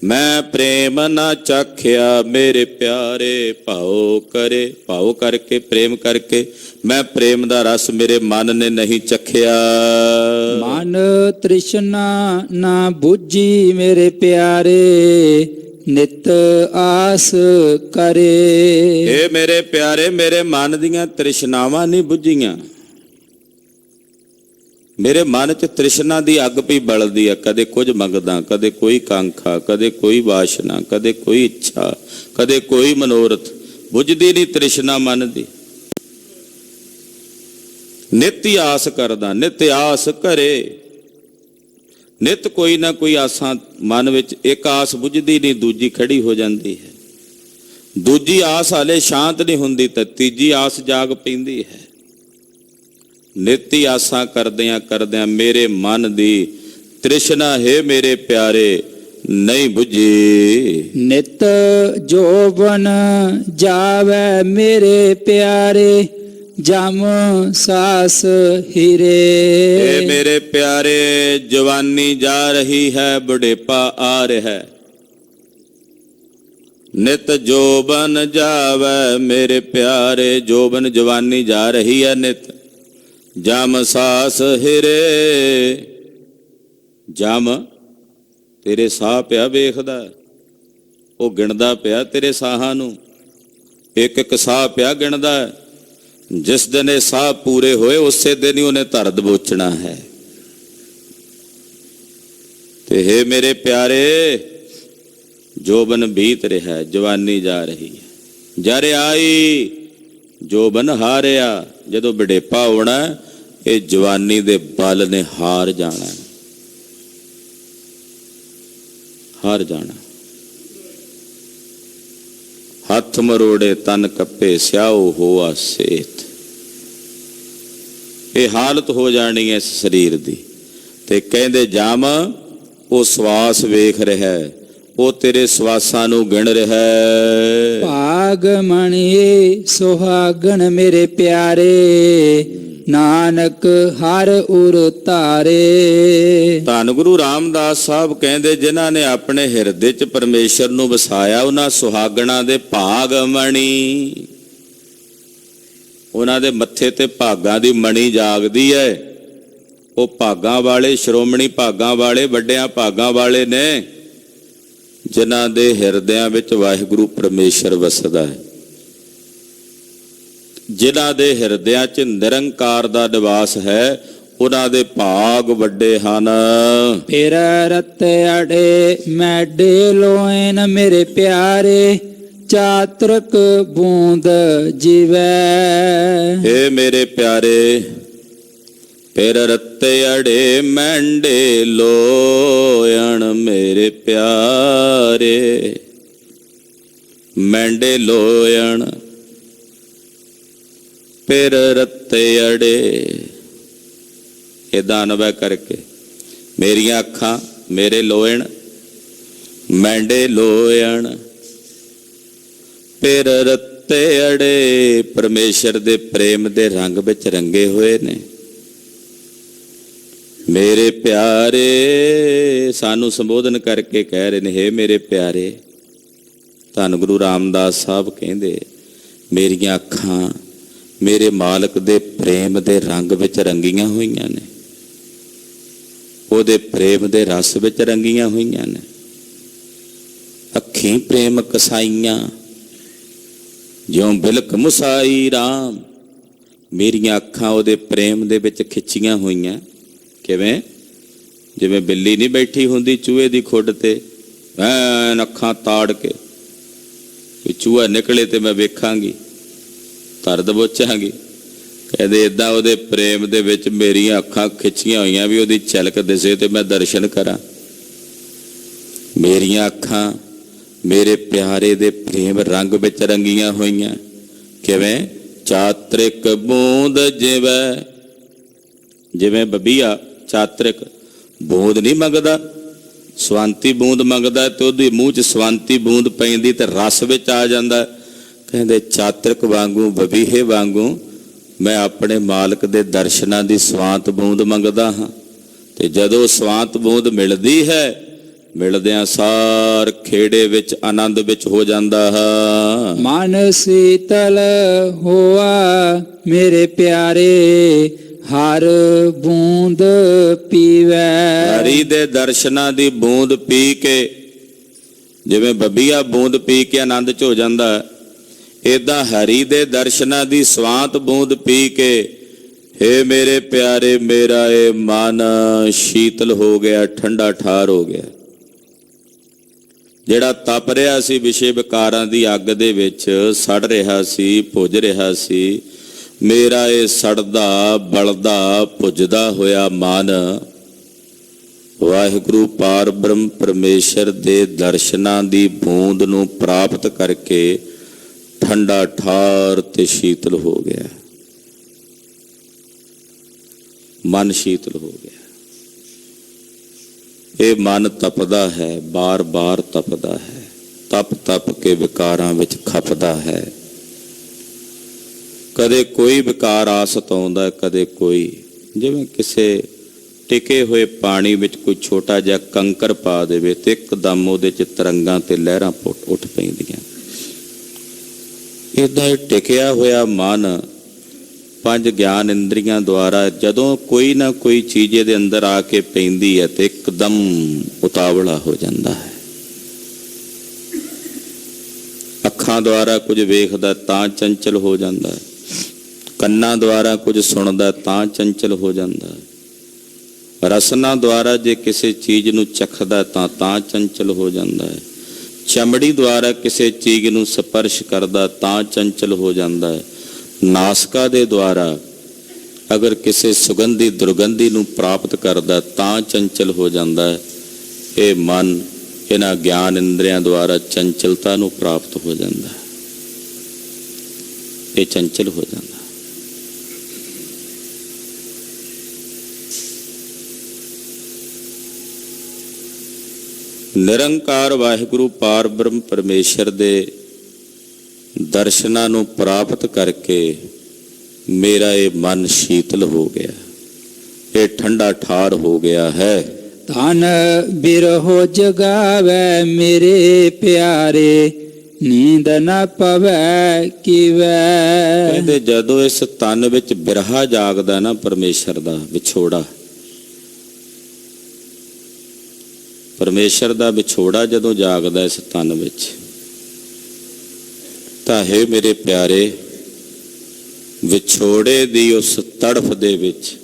ਮੈਂ ਪ੍ਰੇਮ ਨਾ ਚਾਖਿਆ ਮੇਰੇ ਪਿਆਰੇ ਭਾਉ ਕਰੇ। ਭਾਉ ਕਰਕੇ, ਪ੍ਰੇਮ ਕਰਕੇ ਮੈਂ ਪ੍ਰੇਮ ਦਾ ਰਸ ਮੇਰੇ ਮਨ ਨੇ ਨਹੀਂ ਚਖਿਆ। ਮਨ ਤ੍ਰਿਸ਼ਨਾ ਨਾ ਬੁੱਝੀ ਮੇਰੇ ਪਿਆਰੇ, ਨਿਤ ਆਸ ਕਰੇ। ਇਹ ਮੇਰੇ ਪਿਆਰੇ, ਮੇਰੇ ਮਨ ਦੀਆਂ ਤ੍ਰਿਸ਼ਨਾਵਾਂ ਨਹੀਂ ਬੁੱਝੀਆਂ। ਮੇਰੇ ਮਨ 'ਚ ਤ੍ਰਿਸ਼ਨਾ ਦੀ ਅੱਗ ਪਈ ਬਲਦੀ ਆ। ਕਦੇ ਕੁਝ ਮੰਗਦਾ, ਕਦੇ ਕੋਈ ਕਾਂਖਾ, ਕਦੇ ਕੋਈ ਵਾਸ਼ਨਾ, ਕਦੇ ਕੋਈ ਇੱਛਾ, ਕਦੇ ਕੋਈ ਮਨੋਰਥ। ਬੁੱਝਦੀ ਨਹੀਂ ਤ੍ਰਿਸ਼ਨਾ ਮਨ ਦੀ। ਨਿਤ ਹੀ ਆਸ ਕਰਦਾ, ਨਿਤ ਆਸ ਕਰੇ। ਨਿਤ ਕੋਈ ਨਾ ਕੋਈ ਆਸਾਂ ਮਨ ਵਿੱਚ। ਇੱਕ ਆਸ ਬੁੱਝਦੀ ਨਹੀਂ, ਦੂਜੀ ਖੜੀ ਹੋ ਜਾਂਦੀ ਹੈ। ਦੂਜੀ ਆਸ ਹਾਲੇ ਸ਼ਾਂਤ ਨਹੀਂ ਹੁੰਦੀ ਤਾਂ ਤੀਜੀ ਆਸ ਜਾਗ ਪੈਂਦੀ ਹੈ। ਨਿਤੀ ਆਸਾਂ ਕਰਦਿਆਂ ਕਰਦਿਆਂ ਮੇਰੇ ਮਨ ਦੀ ਤ੍ਰਿਸ਼ਨਾ ਹੈ ਮੇਰੇ ਪਿਆਰੇ ਨਹੀਂ ਬੁਝੀ। ਨਿਤ ਜੋਬਨ ਜਾਵੇ ਮੇਰੇ ਪਿਆਰੇ, ਜਮ ਸਾਸ ਹੀਰੇ। ਇਹ ਮੇਰੇ ਪਿਆਰੇ, ਜਵਾਨੀ ਜਾ ਰਹੀ ਹੈ, ਬੁਢੇਪਾ ਆ ਰਿਹਾ ਹੈ। ਨਿਤ ਜੋਬਨ ਜਾਵੇ ਮੇਰੇ ਪਿਆਰੇ, ਜੋਬਨ ਜਵਾਨੀ ਜਾ ਰਹੀ ਹੈ ਨਿਤ। ਜਮ ਸਾਸ ਹਿਰੇ, ਜਮ ਤੇਰੇ ਸਾਹ ਪਿਆ ਵੇਖਦਾ, ਉਹ ਗਿਣਦਾ ਪਿਆ ਤੇਰੇ ਸਾਹਾਂ ਨੂੰ। ਇੱਕ ਇੱਕ ਸਾਹ ਪਿਆ ਗਿਣਦਾ। ਜਿਸ ਦਿਨ ਇਹ ਸਾਹ ਪੂਰੇ ਹੋਏ ਉਸੇ ਦਿਨ ਹੀ ਉਹਨੇ ਧਰ ਦਬੋਚਣਾ ਹੈ। ਤੇ ਹੇ ਮੇਰੇ ਪਿਆਰੇ, ਜੋਬਨ ਬੀਤ ਰਿਹਾ, ਜਵਾਨੀ ਜਾ ਰਹੀ ਹੈ। ਜਰ ਆਈ ਜੋਬਨ ਹਾਰਿਆ। ਜਦੋਂ ਬੁਢੇਪਾ ਹੋਣਾ, ਇਹ ਜਵਾਨੀ ਦੇ ਬਲ ਨੇ ਹਾਰ ਜਾਣਾ, ਹਾਰ ਜਾਣਾ। ਹੱਥ ਮਰੋੜੇ ਤਨ ਕੱਪੇ, ਸਿਆਓ ਹੋਆ ਸੇਤ। ਇਹ ਹਾਲਤ ਹੋ ਜਾਣੀ ਹੈ ਇਸ ਸਰੀਰ ਦੀ। ਤੇ ਕਹਿੰਦੇ ਜਮ, ਉਹ ਸਵਾਸ ਵੇਖ ਰਿਹਾ, ਉਹ ਤੇਰੇ ਸਵਾਸਾਂ ਨੂੰ ਗਿਣ ਰਿਹਾ। ਭਾਗ ਮਣੀ ਸੁਹਾਗਣ ਮੇਰੇ ਪਿਆਰੇ, ਨਾਨਕ ਹਰ ਉਰ ਧਾਰੇ। ਧੰਨ ਗੁਰੂ ਰਾਮਦਾਸ ਸਾਹਿਬ ਕਹਿੰਦੇ, ਜਿਨ੍ਹਾਂ ਨੇ ਆਪਣੇ ਹਿਰਦੇ 'ਚ ਪਰਮੇਸ਼ਰ ਨੂੰ ਵਸਾਇਆ, ਉਹਨਾਂ ਸੁਹਾਗਣਾ ਦੇ ਭਾਗ ਮਣੀ। ਉਹਨਾਂ ਦੇ ਮੱਥੇ ਤੇ ਭਾਗਾਂ ਦੀ ਮਣੀ ਜਾਗਦੀ ਹੈ। ਉਹ ਭਾਗਾਂ ਵਾਲੇ, ਸ਼੍ਰੋਮਣੀ ਭਾਗਾਂ ਵਾਲੇ, ਵੱਡਿਆਂ ਭਾਗਾਂ ਵਾਲੇ ਨੇ, ਜਿਨ੍ਹਾਂ ਦੇ ਹਿਰਦਿਆਂ ਵਿੱਚ ਵਾਹਿਗੁਰੂ ਪਰਮੇਸ਼ਰ ਵਸਦਾ ਹੈ, ਜਿਨ੍ਹਾਂ ਦੇ ਹਿਰਦਿਆਂ 'ਚ ਨਿਰੰਕਾਰ ਦਾ ਨਿਵਾਸ ਹੈ, ਉਹਨਾਂ ਦੇ ਭਾਗ ਵੱਡੇ ਹਨ। ਫਿਰ ਰਤੇ ਅੜੇ ਮੈਡੇ ਲੋਇਨ ਮੇਰੇ ਪਿਆਰੇ, ਚਾਤਰਕ ਬੂੰਦ ਜੀਵੈ। ਏ ਮੇਰੇ ਪਿਆਰੇ, ਫਿਰ ਰੱਤੇ ਅੜੇ ਮੈਂਡੇ ਲੋਇਣ ਮੇਰੇ ਪਿਆਰੇ, ਮੈਂਡੇ ਲੋਇਣ ਫਿਰ ਰੱਤੇ ਅੜੇ। ਇਹਦਾ ਅਨੁਭਵ ਕਰਕੇ ਮੇਰੀਆਂ ਅੱਖਾਂ ਮੇਰੇ ਲੋਇਣ, ਮੈਂਡੇ ਲੋਇਣ ਫਿਰ ਰੱਤੇ ਅੜੇ, ਪਰਮੇਸ਼ਰ ਦੇ ਪ੍ਰੇਮ ਦੇ ਰੰਗ ਵਿੱਚ ਰੰਗੇ ਹੋਏ ਨੇ। ਮੇਰੇ ਪਿਆਰੇ ਸਾਨੂੰ ਸੰਬੋਧਨ ਕਰਕੇ ਕਹਿ ਰਹੇ ਨੇ, ਹੇ ਮੇਰੇ ਪਿਆਰੇ। ਧੰਨ ਗੁਰੂ ਰਾਮਦਾਸ ਸਾਹਿਬ ਕਹਿੰਦੇ, ਮੇਰੀਆਂ ਅੱਖਾਂ ਮੇਰੇ ਮਾਲਕ ਦੇ ਪ੍ਰੇਮ ਦੇ ਰੰਗ ਵਿੱਚ ਰੰਗੀਆਂ ਹੋਈਆਂ ਨੇ, ਉਹਦੇ ਪ੍ਰੇਮ ਦੇ ਰਸ ਵਿੱਚ ਰੰਗੀਆਂ ਹੋਈਆਂ ਨੇ। ਅੱਖੀਂ ਪ੍ਰੇਮ ਕਸਾਈਆਂ ਜਿਉਂ ਬਿਲਕ ਮੁਸਾਈ ਰਾਮ, ਮੇਰੀਆਂ ਅੱਖਾਂ ਉਹਦੇ ਪ੍ਰੇਮ ਦੇ ਵਿੱਚ ਖਿੱਚੀਆਂ ਹੋਈਆਂ। ਕਿਵੇਂ? ਜਿਵੇਂ ਬਿੱਲੀ ਨਹੀਂ ਬੈਠੀ ਹੁੰਦੀ ਚੂਹੇ ਦੀ ਖੁੱਡ ਤੇ, ਐਨ ਅੱਖਾਂ ਤਾੜ ਕੇ, ਵੀ ਚੂਹਾ ਨਿਕਲੇ ਤੇ ਮੈਂ ਵੇਖਾਂਗੀ, ਧਰ ਦਬੋਚਾਂਗੀ। ਕਹਿੰਦੇ ਏਦਾਂ ਉਹਦੇ ਪ੍ਰੇਮ ਦੇ ਵਿੱਚ ਮੇਰੀਆਂ ਅੱਖਾਂ ਖਿੱਚੀਆਂ ਹੋਈਆਂ ਵੀ ਉਹਦੀ ਝਲਕ ਦਿਸੇ ਤੇ ਮੈਂ ਦਰਸ਼ਨ ਕਰਾਂ। ਮੇਰੀਆਂ ਅੱਖਾਂ ਮੇਰੇ ਪਿਆਰੇ ਦੇ ਪ੍ਰੇਮ ਰੰਗ ਵਿੱਚ ਰੰਗੀਆਂ ਹੋਈਆਂ। ਕਿਵੇਂ? ਚਾਤ੍ਰਿਕ ਬੂੰਦ ਜਿਵੇਂ, ਜਿਵੇਂ ਬੱਬੀਆ ਚਾਤ੍ਰਿਕ ਬੂੰਦ ਨਹੀਂ ਮੰਗਦਾ, ਸਵੰਤੀ ਬੂੰਦ ਮੰਗਦਾ, ਤੇ ਉਹਦੇ ਮੂੰਹ 'ਚ ਸਵੰਤੀ ਬੂੰਦ ਪੈਂਦੀ ਤੇ ਰਸ ਵਿੱਚ ਆ ਜਾਂਦਾ। ਕਹਿੰਦੇ ਚਾਤ੍ਰਿਕ ਵਾਂਗੂ, ਬਬੀਹੇ ਵਾਂਗੂ ਮੈਂ ਆਪਣੇ ਮਾਲਕ ਦੇ ਦਰਸ਼ਨਾਂ ਦੀ ਸਵਾਂਤ ਬੂੰਦ ਮੰਗਦਾ ਹਾਂ। ਤੇ ਜਦੋਂ ਸਵਾਂਤ ਬੂੰਦ ਮਿਲਦੀ ਹੈ, ਮਿਲਦਿਆਂ ਸਾਰ ਖੇੜੇ ਵਿੱਚ ਆਨੰਦ ਵਿੱਚ ਹੋ ਜਾਂਦਾ ਹੈ। ਮਨ ਸੀਤਲ ਹੋਆ ਮੇਰੇ ਪਿਆਰੇ, ਹਰ ਬੂੰਦ ਪੀਵੈ। ਹਰੀ ਦੇ ਦਰਸ਼ਨਾਂ ਦੀ ਬੂੰਦ ਪੀ ਕੇ, ਜਿਵੇਂ ਬੱਬੀਆ ਬੂੰਦ ਪੀ ਕੇ ਆਨੰਦ 'ਚ ਹੋ ਜਾਂਦਾ, ਏਦਾਂ ਹਰੀ ਦੇ ਦਰਸ਼ਨਾਂ ਦੀ ਸਵਾਂਤ ਬੂੰਦ ਪੀ ਕੇ, ਹੇ ਮੇਰੇ ਪਿਆਰੇ, ਮੇਰਾ ਇਹ ਮਨ ਸ਼ੀਤਲ ਹੋ ਗਿਆ, ਠੰਡਾ ਠਾਰ ਹੋ ਗਿਆ। ਜਿਹੜਾ ਤਪ ਰਿਹਾ ਸੀ ਵਿਸ਼ੇ ਵਿਕਾਰਾਂ ਦੀ ਅੱਗ ਦੇ ਵਿੱਚ, ਸੜ ਰਿਹਾ ਸੀ, ਭੁੱਜ ਰਿਹਾ ਸੀ, ਮੇਰਾ ਇਹ ਸੜਦਾ ਬਲਦਾ ਭੁੱਜਦਾ ਹੋਇਆ ਮਨ ਵਾਹਿਗੁਰੂ ਪਾਰ ਬ੍ਰਹਮ ਪਰਮੇਸ਼ਰ ਦੇ ਦਰਸ਼ਨਾਂ ਦੀ ਬੂੰਦ ਨੂੰ ਪ੍ਰਾਪਤ ਕਰਕੇ ਠੰਡਾ ਠਾਰ ਤੇ ਸ਼ੀਤਲ ਹੋ ਗਿਆ। ਮਨ ਸ਼ੀਤਲ ਹੋ ਗਿਆ। ਇਹ ਮਨ ਤਪਦਾ ਹੈ, ਬਾਰ-ਬਾਰ ਤਪਦਾ ਹੈ, ਤਪ ਤਪ ਕੇ ਵਿਕਾਰਾਂ ਵਿੱਚ ਖਪਦਾ ਹੈ। ਕਦੇ ਕੋਈ ਵਿਕਾਰ ਆ ਸਤਾਉਂਦਾ, ਕਦੇ ਕੋਈ। ਜਿਵੇਂ ਕਿਸੇ ਟਿਕੇ ਹੋਏ ਪਾਣੀ ਵਿੱਚ ਕੋਈ ਛੋਟਾ ਜਿਹਾ ਕੰਕਰ ਪਾ ਦੇਵੇ ਤੇ ਇੱਕਦਮ ਉਹਦੇ 'ਚ ਤਰੰਗਾਂ ਤੇ ਲਹਿਰਾਂ ਉੱਠ ਪੈਂਦੀਆਂ। ਏਦਾਂ ਟਿਕਿਆ ਹੋਇਆ ਮਨ ਪੰਜ ਗਿਆਨ ਇੰਦਰੀਆਂ ਦੁਆਰਾ ਜਦੋਂ ਕੋਈ ਨਾ ਕੋਈ ਚੀਜ਼ ਇਹਦੇ ਅੰਦਰ ਆ ਕੇ ਪੈਂਦੀ ਹੈ ਤੇ ਇੱਕਦਮ ਉਤਾਵਲਾ ਹੋ ਜਾਂਦਾ ਹੈ। ਅੱਖਾਂ ਦੁਆਰਾ ਕੁਝ ਵੇਖਦਾ ਤਾਂ ਚੰਚਲ ਹੋ ਜਾਂਦਾ ਹੈ, ਕੰਨਾਂ ਦੁਆਰਾ ਕੁਝ ਸੁਣਦਾ ਤਾਂ ਚੰਚਲ ਹੋ ਜਾਂਦਾ ਹੈ, ਰਸਨਾ ਦੁਆਰਾ ਜੇ ਕਿਸੇ ਚੀਜ਼ ਨੂੰ ਚਖਦਾ ਤਾਂ ਚੰਚਲ ਹੋ ਜਾਂਦਾ ਹੈ, ਚਮੜੀ ਦੁਆਰਾ ਕਿਸੇ ਚੀਜ਼ ਨੂੰ ਸਪਰਸ਼ ਕਰਦਾ ਤਾਂ ਚੰਚਲ ਹੋ ਜਾਂਦਾ ਹੈ, ਨਾਸਕਾ ਦੇ ਦੁਆਰਾ ਅਗਰ ਕਿਸੇ ਸੁਗੰਧੀ ਦੁਰਗੰਧੀ ਨੂੰ ਪ੍ਰਾਪਤ ਕਰਦਾ ਤਾਂ ਚੰਚਲ ਹੋ ਜਾਂਦਾ ਹੈ। ਇਹ ਮਨ ਇਹਨਾਂ ਗਿਆਨ ਇੰਦਰੀਆਂ ਦੁਆਰਾ ਚੰਚਲਤਾ ਨੂੰ ਪ੍ਰਾਪਤ ਹੋ ਜਾਂਦਾ ਹੈ, ਇਹ ਚੰਚਲ ਹੋ ਜਾਂਦਾ। ਨਿਰੰਕਾਰ ਵਾਹਿਗੁਰੂ ਪਾਰ ਬ੍ਰਹਮ ਪਰਮੇਸ਼ਰ ਦੇ ਦਰਸ਼ਨਾਂ ਨੂੰ ਪ੍ਰਾਪਤ ਕਰਕੇ ਮੇਰਾ ਇਹ ਮਨ ਸ਼ੀਤਲ ਹੋ ਗਿਆ, ਇਹ ਠੰਡਾ ਠਾਰ ਹੋ ਗਿਆ ਹੈ। ਧਨ ਬਿਰਹੋ ਜਗਾਵੇ ਮੇਰੇ ਪਿਆਰੇ, ਨੀਂਦ ਨ ਪਵੈ ਕੀਵੈ। ਕਹਿੰਦੇ ਜਦੋਂ ਇਸ ਤਨ ਵਿੱਚ ਬਿਰਹਾ ਜਾਗਦਾ ਨਾ ਪਰਮੇਸ਼ਰ ਦਾ ਵਿਛੋੜਾ, ਪਰਮੇਸ਼ਰ ਦਾ ਵਿਛੋੜਾ ਜਦੋਂ ਜਾਗਦਾ ਇਸ ਤਨ ਵਿੱਚ, ਤਾਂ ਹੈ ਮੇਰੇ ਪਿਆਰੇ, ਵਿਛੋੜੇ ਦੀ ਉਸ ਤੜਫ ਦੇ ਵਿੱਚ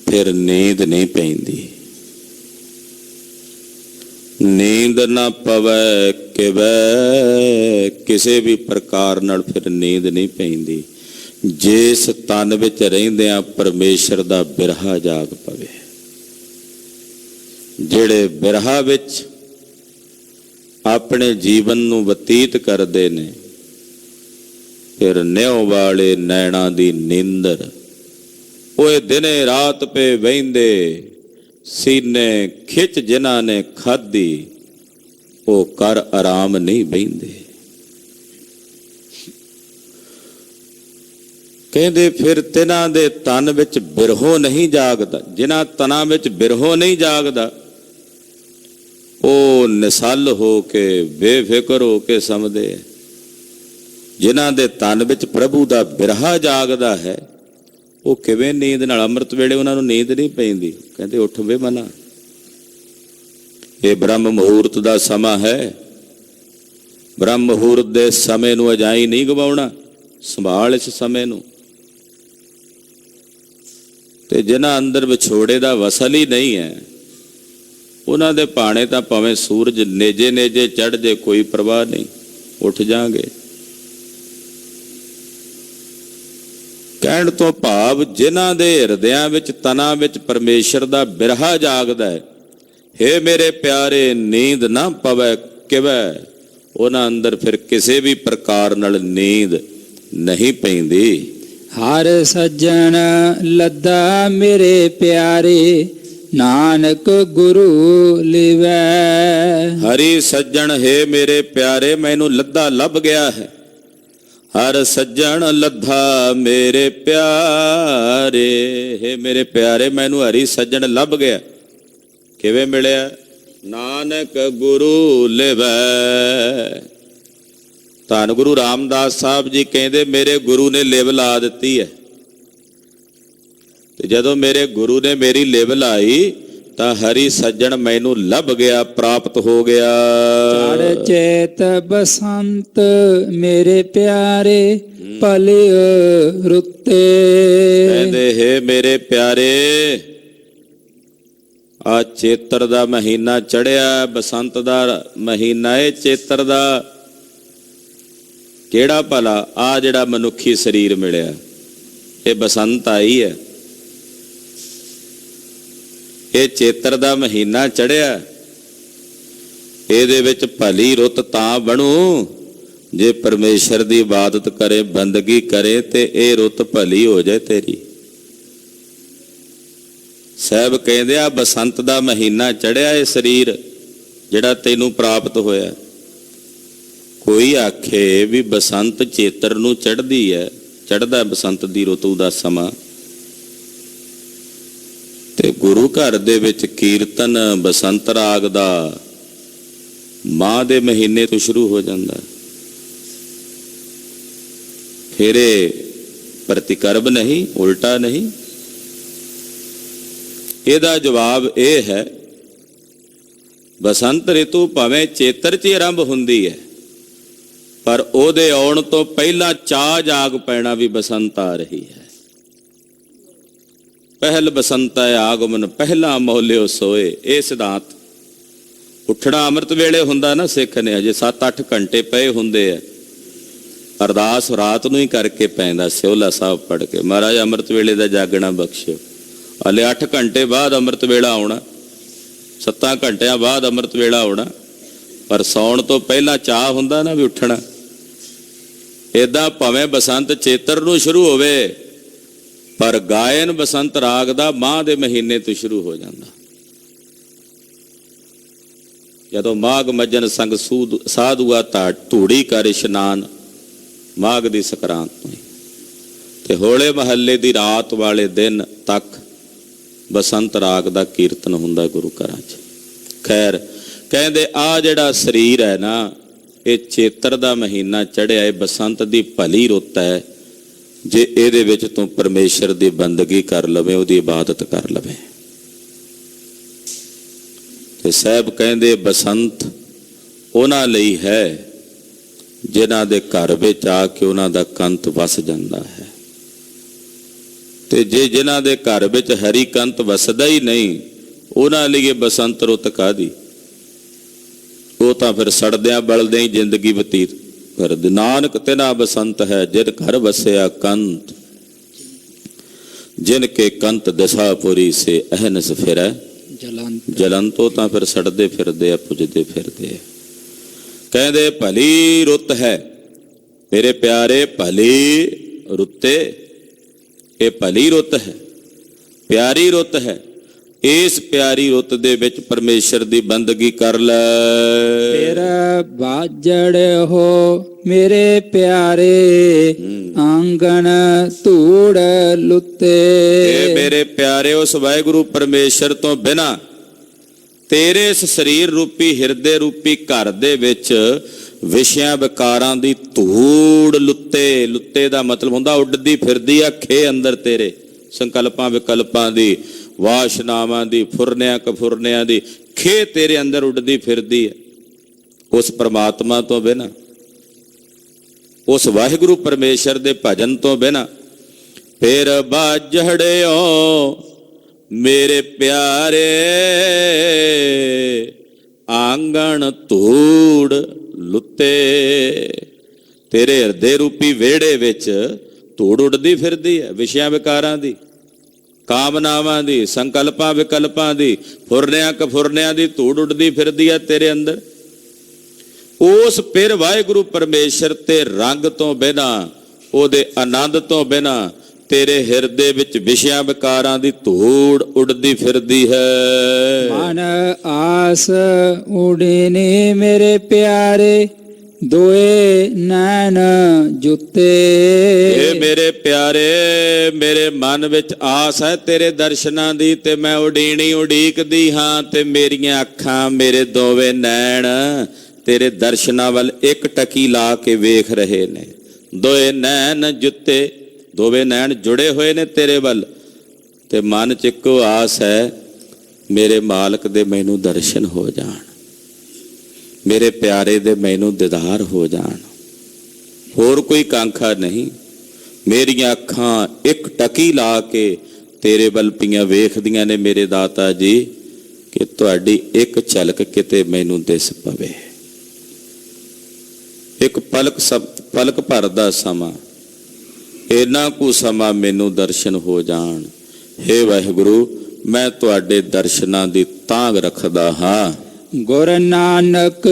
ਫਿਰ ਨੀਂਦ ਨਹੀਂ ਪੈਂਦੀ। ਨੀਂਦ ਨਾ ਪਵੈ ਕਿਵੈ, ਕਿਸੇ ਵੀ ਪ੍ਰਕਾਰ ਨਾਲ ਫਿਰ ਨੀਂਦ ਨਹੀਂ ਪੈਂਦੀ ਜਿਸ ਤਨ ਵਿੱਚ ਰਹਿੰਦਿਆਂ ਪਰਮੇਸ਼ਰ ਦਾ ਬਿਰਹਾ ਜਾਗ ਪਵੇ। ਜਿਹੜੇ ਬਿਰਹਾ ਵਿੱਚ ਆਪਣੇ ਜੀਵਨ ਨੂੰ ਬਤੀਤ ਕਰਦੇ ਨੇ, ਫਿਰ ਨਿਉ ਵਾਲੇ ਨੈਣਾ ਦੀ ਨੀਂਦਰ, ਓਏ ਦਿਨੇ ਰਾਤ ਪੇ ਵਹਿੰਦੇ, ਸੀਨੇ ਖਿੱਚ ਜਿਨ੍ਹਾਂ ਨੇ ਖਾਧੀ, ਉਹ ਕਰ ਆਰਾਮ ਨਹੀਂ ਬਹਿੰਦੇ। ਕਹਿੰਦੇ ਫਿਰ ਤਿਨਾਂ ਦੇ ਤਨ ਵਿੱਚ ਬਿਰਹੋ ਨਹੀਂ ਜਾਗਦਾ, ਜਿਨ੍ਹਾਂ ਤਨਾਂ ਵਿੱਚ ਬਿਰਹੋ ਨਹੀਂ ਜਾਗਦਾ, ਉਹ ਨਿਸੱਲ ਹੋ ਕੇ ਬੇਫਿਕਰ ਹੋ ਕੇ ਸਮਝਦੇ। ਜਿਨ੍ਹਾਂ ਦੇ ਤਨ ਵਿੱਚ ਪ੍ਰਭੂ ਦਾ ਬਿਰਹਾ ਜਾਗਦਾ ਹੈ, ਉਹ ਕਿਵੇਂ ਨੀਂਦ ਨਾਲ, ਅੰਮ੍ਰਿਤ ਵੇਲੇ ਉਹਨਾਂ ਨੂੰ ਨੀਂਦ ਨਹੀਂ ਪੈਂਦੀ। ਕਹਿੰਦੇ ਉੱਠ ਵੇ ਮਨਾ, ਇਹ ਬ੍ਰਹਮ ਮੁਹੂਰਤ ਦਾ ਸਮਾਂ ਹੈ, ਬ੍ਰਹਮ ਮੁਹੂਰਤ ਦੇ ਸਮੇਂ ਨੂੰ ਅਜਾਈ ਨਹੀਂ ਗਵਾਉਣਾ, ਸੰਭਾਲ ਇਸ ਸਮੇਂ ਨੂੰ। ਤੇ ਜਿਨ੍ਹਾਂ ਅੰਦਰ ਵਿਛੋੜੇ ਦਾ ਵਸਲ ਹੀ ਨਹੀਂ ਹੈ, ਉਹਨਾਂ ਦੇ ਭਾਣੇ ਤਾਂ ਭਾਵੇਂ ਸੂਰਜ ਨੇਜੇ ਨੇਜੇ ਚੜ੍ਹ ਜੇ, ਕੋਈ ਪਰਵਾਹ ਨਹੀਂ, ਉੱਠ ਜਾਣਗੇ। ਕਹਿਣ ਤੋਂ ਭਾਵ ਜਿਨ੍ਹਾਂ ਦੇ ਹਿਰਦਿਆਂ ਵਿੱਚ, ਤਨਾਂ ਵਿੱਚ ਪਰਮੇਸ਼ਰ ਦਾ ਬਿਰਹਾ ਜਾਗਦਾ ਹੈ, ਹੇ ਮੇਰੇ ਪਿਆਰੇ ਨੀਂਦ ਨਾ ਪਵੈ ਕਿਵੈ, ਉਹਨਾਂ ਅੰਦਰ ਫਿਰ ਕਿਸੇ ਵੀ ਪ੍ਰਕਾਰ ਨਾਲ ਨੀਂਦ ਨਹੀਂ ਪੈਂਦੀ। ਹਰ ਸੱਜਣ ਲੱਦਾ ਮੇਰੇ ਪਿਆਰੇ, ਨਾਨਕ ਗੁਰੂ ਲਿਵੈ। ਹਰੀ ਸੱਜਣ ਹੈ ਮੇਰੇ ਪਿਆਰੇ, ਮੈਨੂੰ ਲੱਦਾ ਲੱਭ ਗਿਆ ਹੈ। ਹਰ ਸੱਜਣ ਲੱਧਾ ਮੇਰੇ ਪਿਆਰੇ, ਹੈ ਮੇਰੇ ਪਿਆਰੇ, ਮੈਨੂੰ ਹਰੀ ਸੱਜਣ ਲੱਭ ਗਿਆ। ਕਿਵੇਂ ਮਿਲਿਆ? ਨਾਨਕ ਗੁਰੂ ਲਿਵੈ। ਧੰਨ ਗੁਰੂ ਰਾਮਦਾਸ ਸਾਹਿਬ ਜੀ ਕਹਿੰਦੇ ਮੇਰੇ ਗੁਰੂ ਨੇ ਲਿਵ ਲਾ ਦਿੱਤੀ ਹੈ। ਤੇ ਜਦੋਂ ਮੇਰੇ ਗੁਰੂ ਨੇ ਮੇਰੀ ਲਿਵ ਲਾਈ ਤਾਂ ਹਰੀ ਸੱਜਣ ਮੈਨੂੰ ਲੱਭ ਗਿਆ, ਪ੍ਰਾਪਤ ਹੋ ਗਿਆ। ਚੜ ਚੇਤ ਬਸੰਤ ਮੇਰੇ ਪਿਆਰੇ, ਭਲਿਓ ਰੁੱਤੇ। ਕਹਿੰਦੇ ਹੈ ਮੇਰੇ ਪਿਆਰੇ, ਆ ਚੇਤਰ ਦਾ ਮਹੀਨਾ ਚੜਿਆ, ਬਸੰਤ ਦਾ ਮਹੀਨਾ ਏ ਚੇਤਰ ਦਾ। ਕਿਹੜਾ ਭਲਾ? ਆ ਜਿਹੜਾ ਮਨੁੱਖੀ ਸਰੀਰ ਮਿਲਿਆ, ਇਹ ਬਸੰਤ ਆਈ ਹੈ, ਇਹ ਚੇਤਰ ਦਾ ਮਹੀਨਾ ਚੜਿਆ। ਇਹਦੇ ਵਿੱਚ ਭਲੀ ਰੁੱਤ ਤਾਂ ਬਣੂ ਜੇ ਪਰਮੇਸ਼ਰ ਦੀ ਇਬਾਦਤ ਕਰੇ, ਬੰਦਗੀ ਕਰੇ, ਤੇ ਇਹ ਰੁੱਤ ਭਲੀ ਹੋ ਜਾਏ ਤੇਰੀ। ਸਾਹਿਬ ਕਹਿੰਦੇ ਆ ਬਸੰਤ ਦਾ ਮਹੀਨਾ ਚੜਿਆ, ਇਹ ਸਰੀਰ ਜਿਹੜਾ ਤੈਨੂੰ ਪ੍ਰਾਪਤ ਹੋਇਆ। ਕੋਈ ਆਖੇ ਵੀ ਬਸੰਤ ਚੇਤਰ ਨੂੰ ਚੜ੍ਹਦੀ ਹੈ, ਚੜ੍ਹਦਾ ਬਸੰਤ ਦੀ ਰੁੱਤ ਦਾ ਸਮਾਂ, ਤੇ ਗੁਰੂ ਘਰ ਦੇ ਵਿੱਚ ਕੀਰਤਨ ਬਸੰਤ ਰਾਗ ਦਾ ਮਾਹ ਦੇ ਮਹੀਨੇ ਤੋਂ ਸ਼ੁਰੂ ਹੋ ਜਾਂਦਾ। ਫਿਰ ਇਹ ਪ੍ਰਤੀਕਰਮ ਨਹੀਂ, ਉਲਟਾ ਨਹੀਂ। ਇਹਦਾ ਜਵਾਬ ਇਹ ਹੈ, ਬਸੰਤ ਰਿਤੂ ਭਾਵੇਂ ਚੇਤਰ 'ਚ ਆਰੰਭ ਹੁੰਦੀ ਹੈ, ਪਰ ਉਹਦੇ ਆਉਣ ਤੋਂ ਪਹਿਲਾਂ ਚਾਅ ਜਾਗ ਪੈਣਾ ਵੀ ਬਸੰਤ ਆ ਰਹੀ ਹੈ। ਪਹਿਲ ਬਸੰਤਾ ਆਗਮਨ, ਪਹਿਲਾ ਮੋਲਿਓ ਸੋਏ। ਇਹ ਸਿਧਾਂਤ ਉੱਠਣਾ ਅੰਮ੍ਰਿਤ ਵੇਲੇ ਹੁੰਦਾ ਨਾ, ਸਿੱਖ ਨੇ ਅਜੇ 7-8 ਘੰਟੇ ਪਏ ਹੁੰਦੇ ਆ, ਅਰਦਾਸ ਰਾਤ ਨੂੰ ਹੀ ਕਰਕੇ ਪੈਂਦਾ, ਸਿਓਲਾ ਸਾਹਿਬ ਪੜ੍ਹ ਕੇ, ਮਹਾਰਾਜ ਅੰਮ੍ਰਿਤ ਵੇਲੇ ਦਾ ਜਾਗਣਾ ਬਖਸ਼ਿਓ। ਹਲੇ 8 ਘੰਟੇ ਬਾਅਦ ਅੰਮ੍ਰਿਤ ਵੇਲਾ ਆਉਣਾ, 7 ਘੰਟਿਆਂ ਬਾਅਦ ਅੰਮ੍ਰਿਤ ਵੇਲਾ ਆਉਣਾ, ਪਰ ਸੌਣ ਤੋਂ ਪਹਿਲਾਂ ਚਾਹ ਹੁੰਦਾ ਨਾ ਵੀ ਉੱਠਣਾ। ਏਦਾਂ ਭਾਵੇਂ ਬਸੰਤ ਚੇਤਰ ਨੂੰ ਸ਼ੁਰੂ ਹੋਵੇ, ਪਰ ਗਾਇਨ ਬਸੰਤ ਰਾਗ ਦਾ ਮਾਹ ਦੇ ਮਹੀਨੇ ਤੋਂ ਸ਼ੁਰੂ ਹੋ ਜਾਂਦਾ। ਜਦੋਂ ਮਾਘ ਮੱਜਨ ਸੰਗ ਸਾਧੂਆ ਧੂੜੀ ਕਰ ਇਸ਼ਨਾਨ, ਮਾਘ ਦੀ ਸੰਕਰਾਂਤ ਤੋਂ, ਤੇ ਹੋਲੇ ਮਹੱਲੇ ਦੀ ਰਾਤ ਵਾਲੇ ਦਿਨ ਤੱਕ ਬਸੰਤ ਰਾਗ ਦਾ ਕੀਰਤਨ ਹੁੰਦਾ ਗੁਰੂ ਘਰਾਂ 'ਚ। ਖੈਰ ਕਹਿੰਦੇ ਆ ਜਿਹੜਾ ਸਰੀਰ ਹੈ ਨਾ, ਇਹ ਚੇਤਰ ਦਾ ਮਹੀਨਾ ਚੜ੍ਹਿਆ, ਇਹ ਬਸੰਤ ਦੀ ਭਲੀ ਰੁੱਤ ਹੈ। ਜੇ ਇਹਦੇ ਵਿੱਚ ਤੂੰ ਪਰਮੇਸ਼ਰ ਦੀ ਬੰਦਗੀ ਕਰ ਲਵੇਂ, ਉਹਦੀ ਇਬਾਦਤ ਕਰ ਲਵੇਂ। ਤੇ ਸਾਹਿਬ ਕਹਿੰਦੇ ਬਸੰਤ ਉਹਨਾਂ ਲਈ ਹੈ ਜਿਨ੍ਹਾਂ ਦੇ ਘਰ ਵਿੱਚ ਆ ਕੇ ਉਹਨਾਂ ਦਾ ਕੰਤ ਵਸ ਜਾਂਦਾ ਹੈ। ਤੇ ਜੇ ਜਿਨ੍ਹਾਂ ਦੇ ਘਰ ਵਿੱਚ ਹਰੀ ਕੰਤ ਵਸਦਾ ਹੀ ਨਹੀਂ, ਉਹਨਾਂ ਲਈ ਇਹ ਬਸੰਤ ਰੁੱਤ ਕਾਹਦੀ? ਉਹ ਤਾਂ ਫਿਰ ਸੜਦਿਆਂ ਬਲਦਿਆਂ ਹੀ ਜ਼ਿੰਦਗੀ ਬਤੀਤ ਕਰਦੇ। ਨਾਨਕ ਤਿਨਾ ਬਸੰਤ ਹੈ ਜਿਨ ਘਰ ਵਸਿਆ ਕੰਤ, ਜਿਨ ਕੇ ਕੰਤ ਦਸਾਪੁਰੀ ਸੇ ਅਹਨਸ ਫਿਰੈ ਜਲੰਤ। ਉਹ ਤਾਂ ਫਿਰ ਸੜਦੇ ਫਿਰਦੇ ਆ, ਪੁੱਜਦੇ ਫਿਰਦੇ ਆ। ਕਹਿੰਦੇ ਭਲੀ ਰੁੱਤ ਹੈ ਮੇਰੇ ਪਿਆਰੇ, ਭਲੀ ਰੁੱਤੇ, ਇਹ ਭਲੀ ਰੁੱਤ ਹੈ, ਪਿਆਰੀ ਰੁੱਤ ਹੈ। ਇਸ ਪਿਆਰੀ ਰੁੱਤ ਦੇ ਵਿੱਚ ਪਰਮੇਸ਼ਰ ਦੀ ਬੰਦਗੀ ਕਰ ਲੈ। ਤੇਰਾ ਬਾਜੜ ਹੋ ਮੇਰੇ ਪਿਆਰੇ, ਆਂਗਣ ਧੂੜ ਲੁੱਤੇ। ਇਹ ਮੇਰੇ ਪਿਆਰੇ, ਉਸ ਵਾਹਿਗੁਰੂ ਪਰਮੇਸ਼ਰ ਤੋਂ ਬਿਨਾਂ ਤੇਰੇ ਇਸ ਸਰੀਰ ਰੂਪੀ ਹਿਰਦੇ ਰੂਪੀ ਘਰ ਦੇ ਵਿੱਚ ਵਿਸ਼ਿਆਂ ਵਿਕਾਰਾਂ ਦੀ ਧੂੜ ਲੁੱਤੇ। ਲੁੱਤੇ ਦਾ ਮਤਲਬ ਹੁੰਦਾ ਉੱਡਦੀ ਫਿਰਦੀ ਆ ਖੇ ਅੰਦਰ ਤੇਰੇ, ਸੰਕਲਪਾਂ ਵਿਕਲਪਾਂ ਦੀ, ਵਾਸ਼ਨਾਵਾਂ ਦੀ, ਫੁਰਨਿਆਂ ਕਫੁਰਨਿਆਂ ਦੀ ਖੇ ਤੇਰੇ ਅੰਦਰ ਉੱਡਦੀ ਫਿਰਦੀ ਹੈ। ਉਸ ਪਰਮਾਤਮਾ ਤੋਂ ਬਿਨਾਂ, ਉਸ ਵਾਹਿਗੁਰੂ ਪਰਮੇਸ਼ਰ ਦੇ ਭਜਨ ਤੋਂ ਬਿਨਾਂ ਫਿਰ ਬਾਝੜਿਓ ਮੇਰੇ ਪਿਆਰੇ, ਆਂਗਣ ਧੂੜ ਲੁੱਤੇ। ਤੇਰੇ ਹਿਰਦੇ ਰੂਪੀ ਵਿਹੜੇ ਵਿੱਚ ਧੂੜ ਉੱਡਦੀ ਫਿਰਦੀ ਹੈ, ਵਿਸ਼ਿਆਂ ਵਿਕਾਰਾਂ ਦੀ, ਕਾਮਨਾਵਾਂ ਦੀ, ਸੰਕਲਪਾਂ ਵਿਕਲਪਾਂ ਦੀ, ਫੁਰਨਿਆਂ ਕਫੁਰਨਿਆਂ ਦੀ ਧੂੜ ਉੱਡਦੀ ਫਿਰਦੀ ਹੈ ਤੇਰੇ ਅੰਦਰ। ਉਸ ਫਿਰ ਵਾਹਿਗੁਰੂ ਪਰਮੇਸ਼ਰ ਤੇ ਰੰਗ ਤੋਂ ਬਿਨਾਂ, ਉਹਦੇ ਆਨੰਦ ਤੋਂ ਬਿਨਾਂ ਤੇਰੇ ਹਿਰਦੇ ਵਿੱਚ ਵਿਸ਼ਿਆਂ ਵਿਕਾਰਾਂ ਦੀ ਧੂੜ ਉੱਡਦੀ ਫਿਰਦੀ ਹੈ। ਮਨ ਆਸ ਉਡੇਨੇ ਮੇਰੇ ਪਿਆਰੇ, ਦੋਏ ਨੈਣ ਜੁੱਤੇ। ਇਹ ਮੇਰੇ ਪਿਆਰੇ, ਮੇਰੇ ਮਨ ਵਿੱਚ ਆਸ ਹੈ ਤੇਰੇ ਦਰਸ਼ਨਾਂ ਦੀ, ਤੇ ਮੈਂ ਉਡੀਣੀ ਉਡੀਕਦੀ ਹਾਂ, ਤੇ ਮੇਰੀਆਂ ਅੱਖਾਂ, ਮੇਰੇ ਦੋਵੇਂ ਨੈਣ ਤੇਰੇ ਦਰਸ਼ਨਾਂ ਵੱਲ ਇੱਕ ਟਕੀ ਲਾ ਕੇ ਵੇਖ ਰਹੇ ਨੇ। ਦੋਏ ਨੈਣ ਜੁੱਤੇ, ਦੋਵੇਂ ਨੈਣ ਜੁੜੇ ਹੋਏ ਨੇ ਤੇਰੇ ਵੱਲ, ਤੇ ਮਨ 'ਚ ਇੱਕੋ ਆਸ ਹੈ ਮੇਰੇ ਮਾਲਕ ਦੇ ਮੈਨੂੰ ਦਰਸ਼ਨ ਹੋ ਜਾਣ, ਮੇਰੇ ਪਿਆਰੇ ਦੇ ਮੈਨੂੰ ਦੀਦਾਰ ਹੋ ਜਾਣ। ਹੋਰ ਕੋਈ ਕਾਂਖਾ ਨਹੀਂ। ਮੇਰੀਆਂ ਅੱਖਾਂ ਇੱਕ ਟਕੀ ਲਾ ਕੇ ਤੇਰੇ ਵੱਲ ਪਈਆਂ ਵੇਖਦੀਆਂ ਨੇ ਮੇਰੇ ਦਾਤਾ ਜੀ, ਕਿ ਤੁਹਾਡੀ ਇੱਕ ਝਲਕ ਕਿਤੇ ਮੈਨੂੰ ਦਿਸ ਪਵੇ। ਇੱਕ ਪਲਕ ਭਰ ਦਾ ਸਮਾਂ, ਇੰਨਾ ਕੁ ਸਮਾਂ ਮੈਨੂੰ ਦਰਸ਼ਨ ਹੋ ਜਾਣ। ਹੇ ਵਾਹਿਗੁਰੂ, ਮੈਂ ਤੁਹਾਡੇ ਦਰਸ਼ਨਾਂ ਦੀ ਤਾਂਘ ਰੱਖਦਾ ਹਾਂ। ਗੁਰ ਨਾਨਕ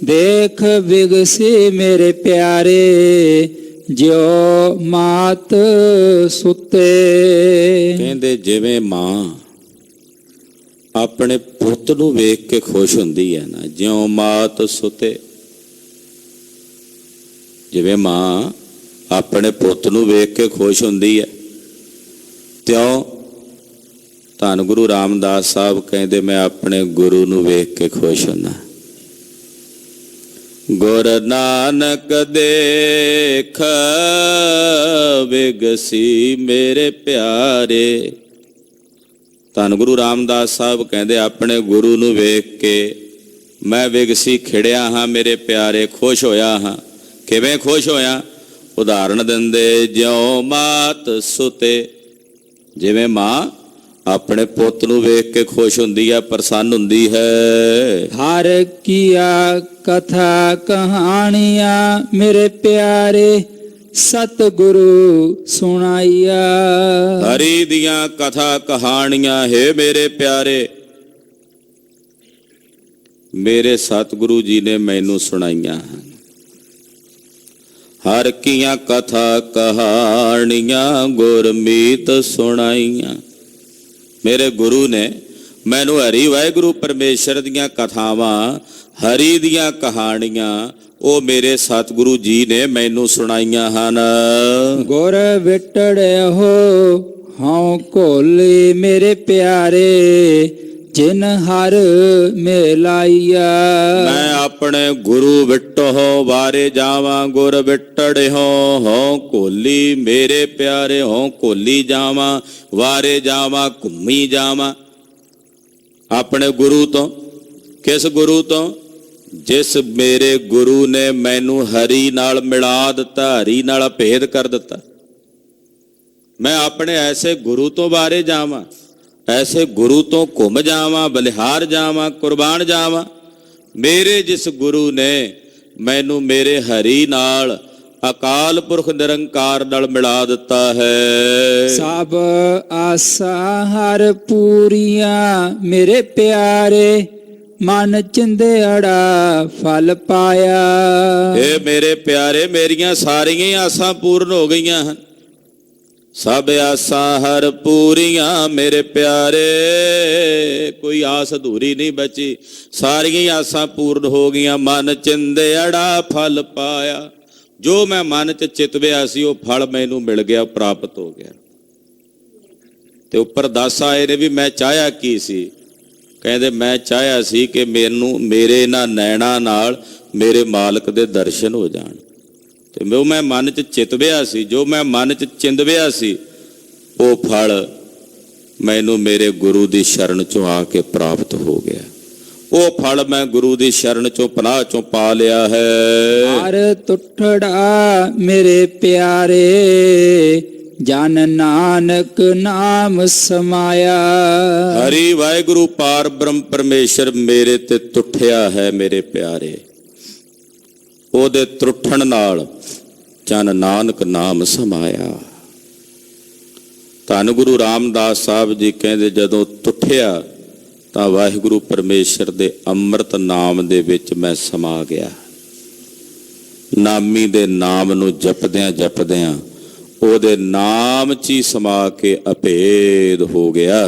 ਦੇਖ ਵਿਗਸੀ ਮੇਰੇ ਪਿਆਰੇ, ਜਿਉ ਮਾਤ ਸੁਤੇ। ਕਹਿੰਦੇ ਜਿਵੇਂ ਮਾਂ ਆਪਣੇ ਪੁੱਤ ਨੂੰ ਵੇਖ ਕੇ ਖੁਸ਼ ਹੁੰਦੀ ਹੈ ਨਾ, ਜਿਉ ਮਾਤ ਸੁਤੇ, ਜਿਵੇਂ ਮਾਂ ਆਪਣੇ ਪੁੱਤ ਨੂੰ ਵੇਖ ਕੇ ਖੁਸ਼ ਹੁੰਦੀ ਹੈ, ਤਿਉਂ ਧੰਨ ਗੁਰੂ ਰਾਮਦਾਸ ਸਾਹਿਬ ਕਹਿੰਦੇ ਮੈਂ ਆਪਣੇ ਗੁਰੂ ਨੂੰ ਵੇਖ ਕੇ ਖੁਸ਼ ਹੁੰਦਾ। ਗੁਰ ਨਾਨਕ ਦੇਖ ਵਿਗਸੀ ਮੇਰੇ ਪਿਆਰੇ। ਧੰਨ ਗੁਰੂ ਰਾਮਦਾਸ ਸਾਹਿਬ ਕਹਿੰਦੇ ਆਪਣੇ ਗੁਰੂ ਨੂੰ ਵੇਖ ਕੇ ਮੈਂ ਵਿਗਸੀ ਖਿੜਿਆ ਹਾਂ ਮੇਰੇ ਪਿਆਰੇ, ਖੁਸ਼ ਹੋਇਆ ਹਾਂ। ਕਿਵੇਂ ਖੁਸ਼ ਹੋਇਆ? ਉਦਾਹਰਣ ਦਿੰਦੇ, ਜਿਉ ਮਾਤ ਸੁਤੇ, ਜਿਵੇਂ ਮਾਂ ਆਪਣੇ ਪੁੱਤ ਨੂੰ ਵੇਖ ਕੇ ਖੁਸ਼ ਹੁੰਦੀ ਹੈ, ਪ੍ਰਸੰਨ ਹੁੰਦੀ ਹੈ। ਹਰ ਕੀਆ ਕਥਾ ਕਹਾਣੀਆਂ ਮੇਰੇ ਪਿਆਰੇ, ਸਤਿਗੁਰੂ ਸੁਣਾਈਆ। ਹਰੀ ਦੀਆਂ ਕਥਾ ਕਹਾਣੀਆਂ ਹੈ ਮੇਰੇ ਪਿਆਰੇ, ਮੇਰੇ ਸਤਿਗੁਰੂ ਜੀ ਨੇ ਮੈਨੂੰ ਸੁਣਾਈਆਂ ਹਨ। ਹਰ ਕੀਆਂ ਕਥਾ ਕਹਾਣੀਆਂ ਗੁਰਮੀਤ ਸੁਣਾਈਆਂ। ਮੇਰੇ ਗੁਰੂ ਨੇ ਮੈਨੂੰ ਹਰੀ ਵਾਹਿਗੁਰੂ ਪਰਮੇਸ਼ਰ ਦੀਆਂ ਕਥਾਵਾਂ, ਹਰੀ ਦੀਆਂ ਕਹਾਣੀਆਂ, ਉਹ ਮੇਰੇ ਸਤਿਗੁਰੂ ਜੀ ਨੇ ਮੈਨੂੰ ਸੁਣਾਈਆਂ ਹਨ। ਗੁਰ ਵਿਟੜਿਆ ਹੋ ਹਉ ਘੋਲੇ ਮੇਰੇ ਪਿਆਰੇ, ਜਿਨ ਹਰ ਮਿਲਾਈਆ। ਮੈਂ ਆਪਣੇ ਗੁਰੂ ਵਿਟਹੁ ਵਾਰੇ ਜਾਵਾਂ, ਗੁਰ ਵਿਟੜਿਓ ਹਉ ਕੋਲੀ। ਮੇਰੇ ਪਿਆਰੇ ਹਉ ਕੋਲੀ ਜਾਵਾਂ, ਵਾਰੇ ਜਾਵਾਂ, ਘੁੰਮੀ ਜਾਵਾਂ। ਆਪਣੇ ਗੁਰੂ ਤੋਂ। ਕਿਸ ਗੁਰੂ ਤੋਂ? ਜਿਸ ਮੇਰੇ ਗੁਰੂ ਨੇ ਮੈਨੂੰ ਹਰੀ ਨਾਲ ਮਿਲਾ ਦਿੱਤਾ, ਹਰੀ ਨਾਲ ਭੇਦ ਕਰ ਦਿੱਤਾ। ਮੈਂ ਆਪਣੇ ਐਸੇ ਗੁਰੂ ਤੋਂ ਵਾਰੇ ਜਾਵਾਂ, ਐਸੇ ਗੁਰੂ ਤੋਂ ਘੁੰਮ ਜਾਵਾਂ, ਬਲਿਹਾਰ ਜਾਵਾਂ, ਕੁਰਬਾਨ ਜਾਵਾਂ। ਮੇਰੇ ਜਿਸ ਗੁਰੂ ਨੇ ਮੈਨੂੰ ਮੇਰੇ ਹਰੀ ਨਾਲ, ਅਕਾਲ ਪੁਰਖ ਨਿਰੰਕਾਰ ਨਾਲ ਮਿਲਾ ਦਿੱਤਾ ਹੈ। ਸਭ ਆਸਾਂ ਹਰ ਪੂਰੀਆਂ ਮੇਰੇ ਪਿਆਰੇ, ਮਨ ਚਿੰਦੜਾ ਫਲ ਪਾਇਆ। ਇਹ ਮੇਰੇ ਪਿਆਰੇ, ਮੇਰੀਆਂ ਸਾਰੀਆਂ ਹੀ ਆਸਾਂ ਪੂਰਨ ਹੋ ਗਈਆਂ ਹਨ। ਸਭ ਆਸਾਂ ਹਰ ਪੂਰੀਆਂ ਮੇਰੇ ਪਿਆਰੇ, ਕੋਈ ਆਸ ਅਧੂਰੀ ਨਹੀਂ ਬਚੀ। ਸਾਰੀਆਂ ਹੀ ਆਸਾਂ ਪੂਰਨ ਹੋ ਗਈਆਂ। ਮਨ ਚਿੰਦੜਾ ਫਲ ਪਾਇਆ। ਜੋ ਮੈਂ ਮਨ 'ਚ ਚਿਤਵਿਆ ਸੀ ਉਹ ਫਲ ਮੈਨੂੰ ਮਿਲ ਗਿਆ, ਪ੍ਰਾਪਤ ਹੋ ਗਿਆ। ਤੇ ਉੱਪਰ ਦੱਸ ਆਏ ਨੇ ਵੀ ਮੈਂ ਚਾਹਿਆ ਕੀ ਸੀ। ਕਹਿੰਦੇ ਮੈਂ ਚਾਹਿਆ ਸੀ ਕਿ ਮੈਨੂੰ ਮੇਰੇ ਇਹਨਾਂ ਨੈਣਾ ਨਾਲ ਮੇਰੇ ਮਾਲਕ ਦੇ ਦਰਸ਼ਨ ਹੋ ਜਾਣ। ਤੇ ਜੋ ਮੈਂ ਮਨ 'ਚ ਚਿਤਵਿਆ ਸੀ, ਜੋ ਮੈਂ ਮਨ 'ਚ ਚਿੰਦਵਿਆ ਸੀ, ਉਹ ਫਲ ਮੈਨੂੰ ਮੇਰੇ ਗੁਰੂ ਦੀ ਸ਼ਰਨ 'ਚੋਂ ਆ ਕੇ ਪ੍ਰਾਪਤ ਹੋ ਗਿਆ। ਉਹ ਫਲ ਮੈਂ ਗੁਰੂ ਦੀ ਸ਼ਰਨ 'ਚੋਂ, ਪਨਾਹ 'ਚੋਂ ਪਾ ਲਿਆ ਹੈ। ਹਰ ਤੁਠੜਾ ਮੇਰੇ ਪਿਆਰੇ, ਜਨ ਨਾਨਕ ਨਾਮ ਸਮਾਇਆ। ਹਰੀ ਵਾਹਿਗੁਰੂ ਪਾਰ ਬ੍ਰਹਮ ਪਰਮੇਸ਼ਰ ਮੇਰੇ ਤੇ ਤੁਠਿਆ ਹੈ ਮੇਰੇ ਪਿਆਰੇ। ਉਹਦੇ ਤੁਠਣ ਨਾਲ ਜਨ ਨਾਨਕ ਨਾਮ ਸਮਾਇਆ। ਧੰਨ ਗੁਰੂ ਰਾਮਦਾਸ ਸਾਹਿਬ ਜੀ ਕਹਿੰਦੇ ਜਦੋਂ ਤੁਠਿਆ ਤਾਂ ਵਾਹਿਗੁਰੂ ਪਰਮੇਸ਼ਰ ਦੇ ਅੰਮ੍ਰਿਤ ਨਾਮ ਦੇ ਵਿੱਚ ਮੈਂ ਸਮਾ ਗਿਆ। ਨਾਮੀ ਦੇ ਨਾਮ ਨੂੰ ਜਪਦਿਆਂ ਜਪਦਿਆਂ ਉਹਦੇ ਨਾਮ 'ਚ ਹੀ ਸਮਾ ਕੇ ਅਭੇਦ ਹੋ ਗਿਆ।